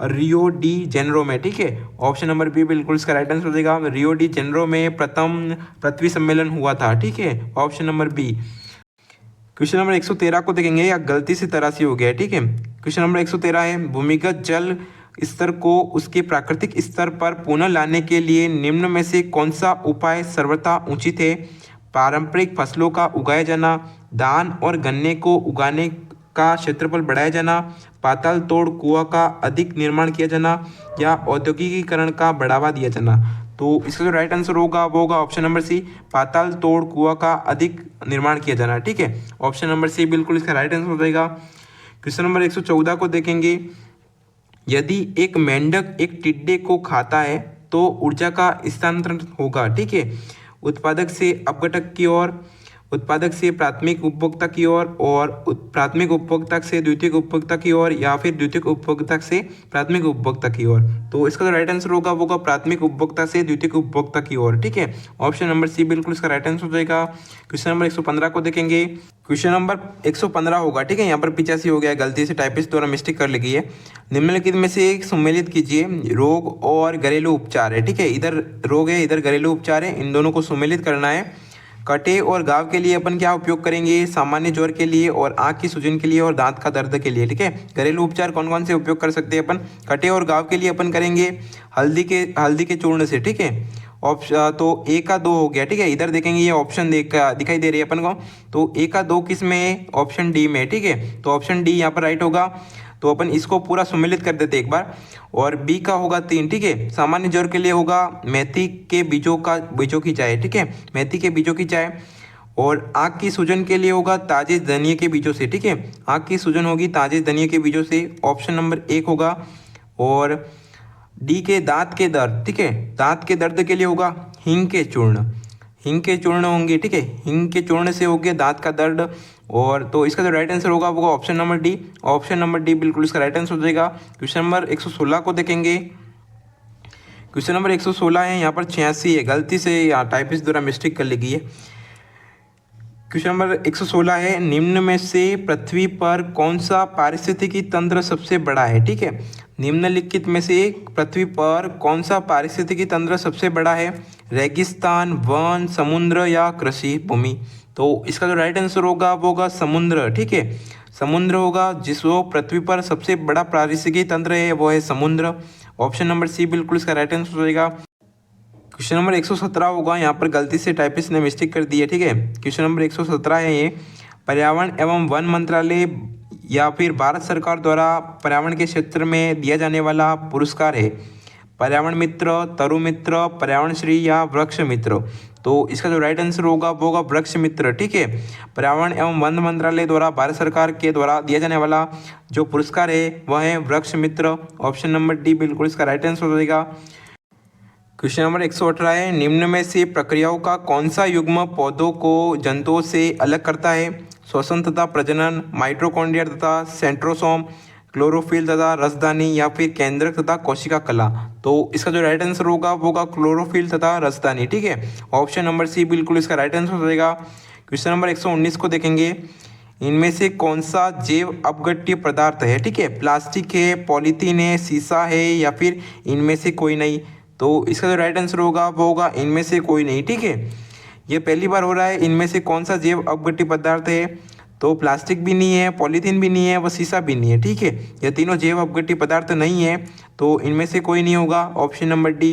Rio de Janeiro में। ठीक है, ऑप्शन नंबर बी बिल्कुल इसका राइट आंसर हो जाएगा। रियो डी जेनेरो में प्रथम पृथ्वी सम्मेलन हुआ था। ठीक है, option number B. Question number 113 को देखेंगे। या गलती से तरासी हो गया। ठीक है, क्वेश्चन नंबर 113 है। भूमिगत जल स्तर को उसके प्राकृतिक स्तर पर पुनः लाने के लिए निम्न में से कौन सा उपाय सर्वथा उचित है? पारंपरिक फसलों का उगाया जाना, धान और गन्ने को उगाने का क्षेत्रफल बढ़ाया जाना, पाताल तोड़ कुआं का अधिक निर्माण किया जाना या औद्योगिकीकरण का बढ़ावा दिया जाना। तो इसका जो राइट आंसर होगा वो होगा ऑप्शन नंबर सी पाताल तोड़ कुआं का अधिक निर्माण किया जाना। ठीक है, ऑप्शन नंबर सी बिल्कुल इसका राइट आंसर हो जाएगा। क्वेश्चन नंबर 114 को देखेंगे। यदि एक मेंढक एक टिड्डे को खाता है तो ऊर्जा का स्थानांतरण होगा। ठीक है, उत्पादक से अपघटक की ओर, उत्पादक से प्राथमिक उपभोक्ता की ओर और प्राथमिक उपभोक्ता से द्वितीयक उपभोक्ता की ओर या फिर द्वितीयक उपभोक्ता से प्राथमिक उपभोक्ता की ओर। तो इसका जो राइट आंसर होगा वो होगा प्राथमिक उपभोक्ता से द्वितीयक उपभोक्ता की ओर। ठीक है, ऑप्शन नंबर सी बिल्कुल इसका राइट आंसर हो जाएगा। क्वेश्चन नंबर 115 को देखेंगे। क्वेश्चन नंबर 115 होगा। ठीक है, यहाँ पर 85 हो गया, गलती से टाइपिस्ट द्वारा मिस्टेक कर लगी है। निम्नलिखित में से एक सम्मिलित कीजिए। रोग और घरेलू उपचार है। ठीक है, इधर रोग है, इधर घरेलू उपचार है, इन दोनों को सम्मिलित करना है। कटे और घाव के लिए अपन क्या उपयोग करेंगे? सामान्य ज्वर के लिए और आंख की सूजन के लिए और दांत का दर्द के लिए। ठीक है, घरेलू उपचार कौन कौन से उपयोग कर सकते हैं अपन? कटे और घाव के लिए अपन करेंगे हल्दी के चूर्ण से। ठीक है, ऑप्शन तो ए का 2 हो गया। ठीक है, इधर देखेंगे ये ऑप्शन दिखाई दे रही है अपन को, तो ए का 2 किस में है? ऑप्शन डी में। ठीक है, तो ऑप्शन डी यहाँ पर राइट होगा। तो अपन इसको पूरा सम्मिलित कर देते एक बार। और बी का होगा 3। ठीक है, सामान्य ज्वर के लिए होगा मेथी के बीजों की चाय। ठीक है, मेथी के बीजों की चाय। और आँख की सूजन के लिए होगा ताजे धनिये के बीजों से। ठीक है, आँख की सूजन होगी ताजे धनिये के बीजों से, ऑप्शन नंबर 1 होगा। और डी के दांत के दर्द। ठीक है, दांत के दर्द के लिए होगा हींग के चूर्ण। हींग के चूर्ण होंगे। ठीक है, हींग के चूर्ण से हो गया दांत का दर्द। और तो इसका जो राइट आंसर होगा वो option number D. Option number D बिल्कुल इसका राइट आंसर हो जाएगा। क्वेश्चन नंबर 116 को देखेंगे। क्वेश्चन नंबर 116 है, यहाँ पर 86 है, गलती से यहाँ टाइपिस्ट द्वारा मिस्टेक कर ली गई है। क्वेश्चन नंबर 116 है, निम्न में से पृथ्वी पर कौन सा पारिस्थितिकी तंत्र सबसे बड़ा है? ठीक है, निम्नलिखित में से पृथ्वी पर कौन सा पारिस्थितिकी तंत्र सबसे बड़ा है? रेगिस्तान, वन, समुद्र या कृषि भूमि? तो इसका जो राइट आंसर होगा वो होगा समुद्र। ठीक है, समुद्र होगा, जिसको पृथ्वी पर सबसे बड़ा पारिस्थितिकी तंत्र है वो है समुद्र। ऑप्शन नंबर सी बिल्कुल इसका राइट आंसर हो जाएगा। क्वेश्चन नंबर 117 होगा, यहाँ पर गलती से टाइपिस्ट ने मिस्टेक कर दी है। ठीक है, क्वेश्चन नंबर 117 है ये, पर्यावरण एवं वन मंत्रालय या फिर भारत सरकार द्वारा पर्यावरण के क्षेत्र में दिया जाने वाला पुरस्कार है पर्यावरण मित्र, तरु मित्र, पर्यावरण श्री या वृक्ष मित्र? तो इसका जो राइट आंसर होगा वो होगा वृक्ष मित्र। ठीक है, पर्यावरण एवं वन मंत्रालय द्वारा भारत सरकार के द्वारा दिया जाने वाला जो पुरस्कार है वह है वृक्ष मित्र। ऑप्शन नंबर डी बिल्कुल इसका राइट आंसर हो जाएगा। क्वेश्चन नंबर 118 है, निम्न में से प्रक्रियाओं का कौन सा युग्म पौधों को जंतुओं से अलग करता है? श्वसन तथा प्रजनन, माइटोकॉन्ड्रिया तथा सेंट्रोसोम, क्लोरोफिल तथा रसदानी या फिर केंद्रक तथा कोशिका कला? तो इसका जो राइट आंसर होगा वो होगा क्लोरोफिल तथा रसदानी। ठीक है, ऑप्शन नंबर सी बिल्कुल इसका राइट आंसर हो जाएगा। क्वेश्चन नंबर 119 को देखेंगे। इनमें से कौन सा जैव अपघट्य पदार्थ है? ठीक है, प्लास्टिक है, पॉलीथीन है, शीशा है या फिर इनमें से कोई नहीं? तो इसका जो राइट आंसर होगा वो होगा इनमें से कोई नहीं। ठीक है, ये पहली बार हो रहा है। इनमें से कौन सा जैव अपघट्य पदार्थ है? तो प्लास्टिक भी नहीं है, पॉलीथीन भी नहीं है, व शीशा भी नहीं है। ठीक है, ये तीनों जैव अपघट्य पदार्थ नहीं है, तो इनमें से कोई नहीं होगा। Option number D.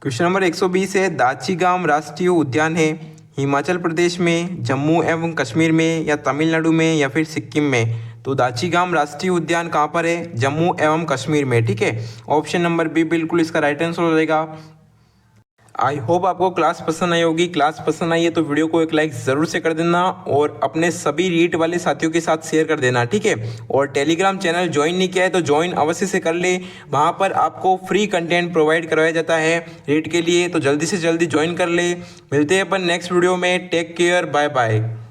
Question number 120 है, दाचीगाम राष्ट्रीय उद्यान है हिमाचल प्रदेश में, जम्मू एवं कश्मीर में या तमिलनाडु में या फिर सिक्किम में? तो दाचीगाम राष्ट्रीय उद्यान कहाँ पर है? जम्मू एवं कश्मीर में। ठीक है, ऑप्शन नंबर बी बिल्कुल इसका राइट आंसर हो जाएगा। आई होप आपको क्लास पसंद आई होगी। क्लास पसंद आई है तो वीडियो को एक लाइक ज़रूर से कर देना और अपने सभी रीट वाले साथियों के साथ शेयर कर देना। ठीक है, और टेलीग्राम चैनल ज्वाइन नहीं किया है तो ज्वाइन अवश्य से कर ले। वहाँ पर आपको फ्री कंटेंट प्रोवाइड करवाया जाता है रीट के लिए, तो जल्दी से जल्दी ज्वाइन कर ले। मिलते हैं अपन नेक्स्ट वीडियो में। Take care, bye bye.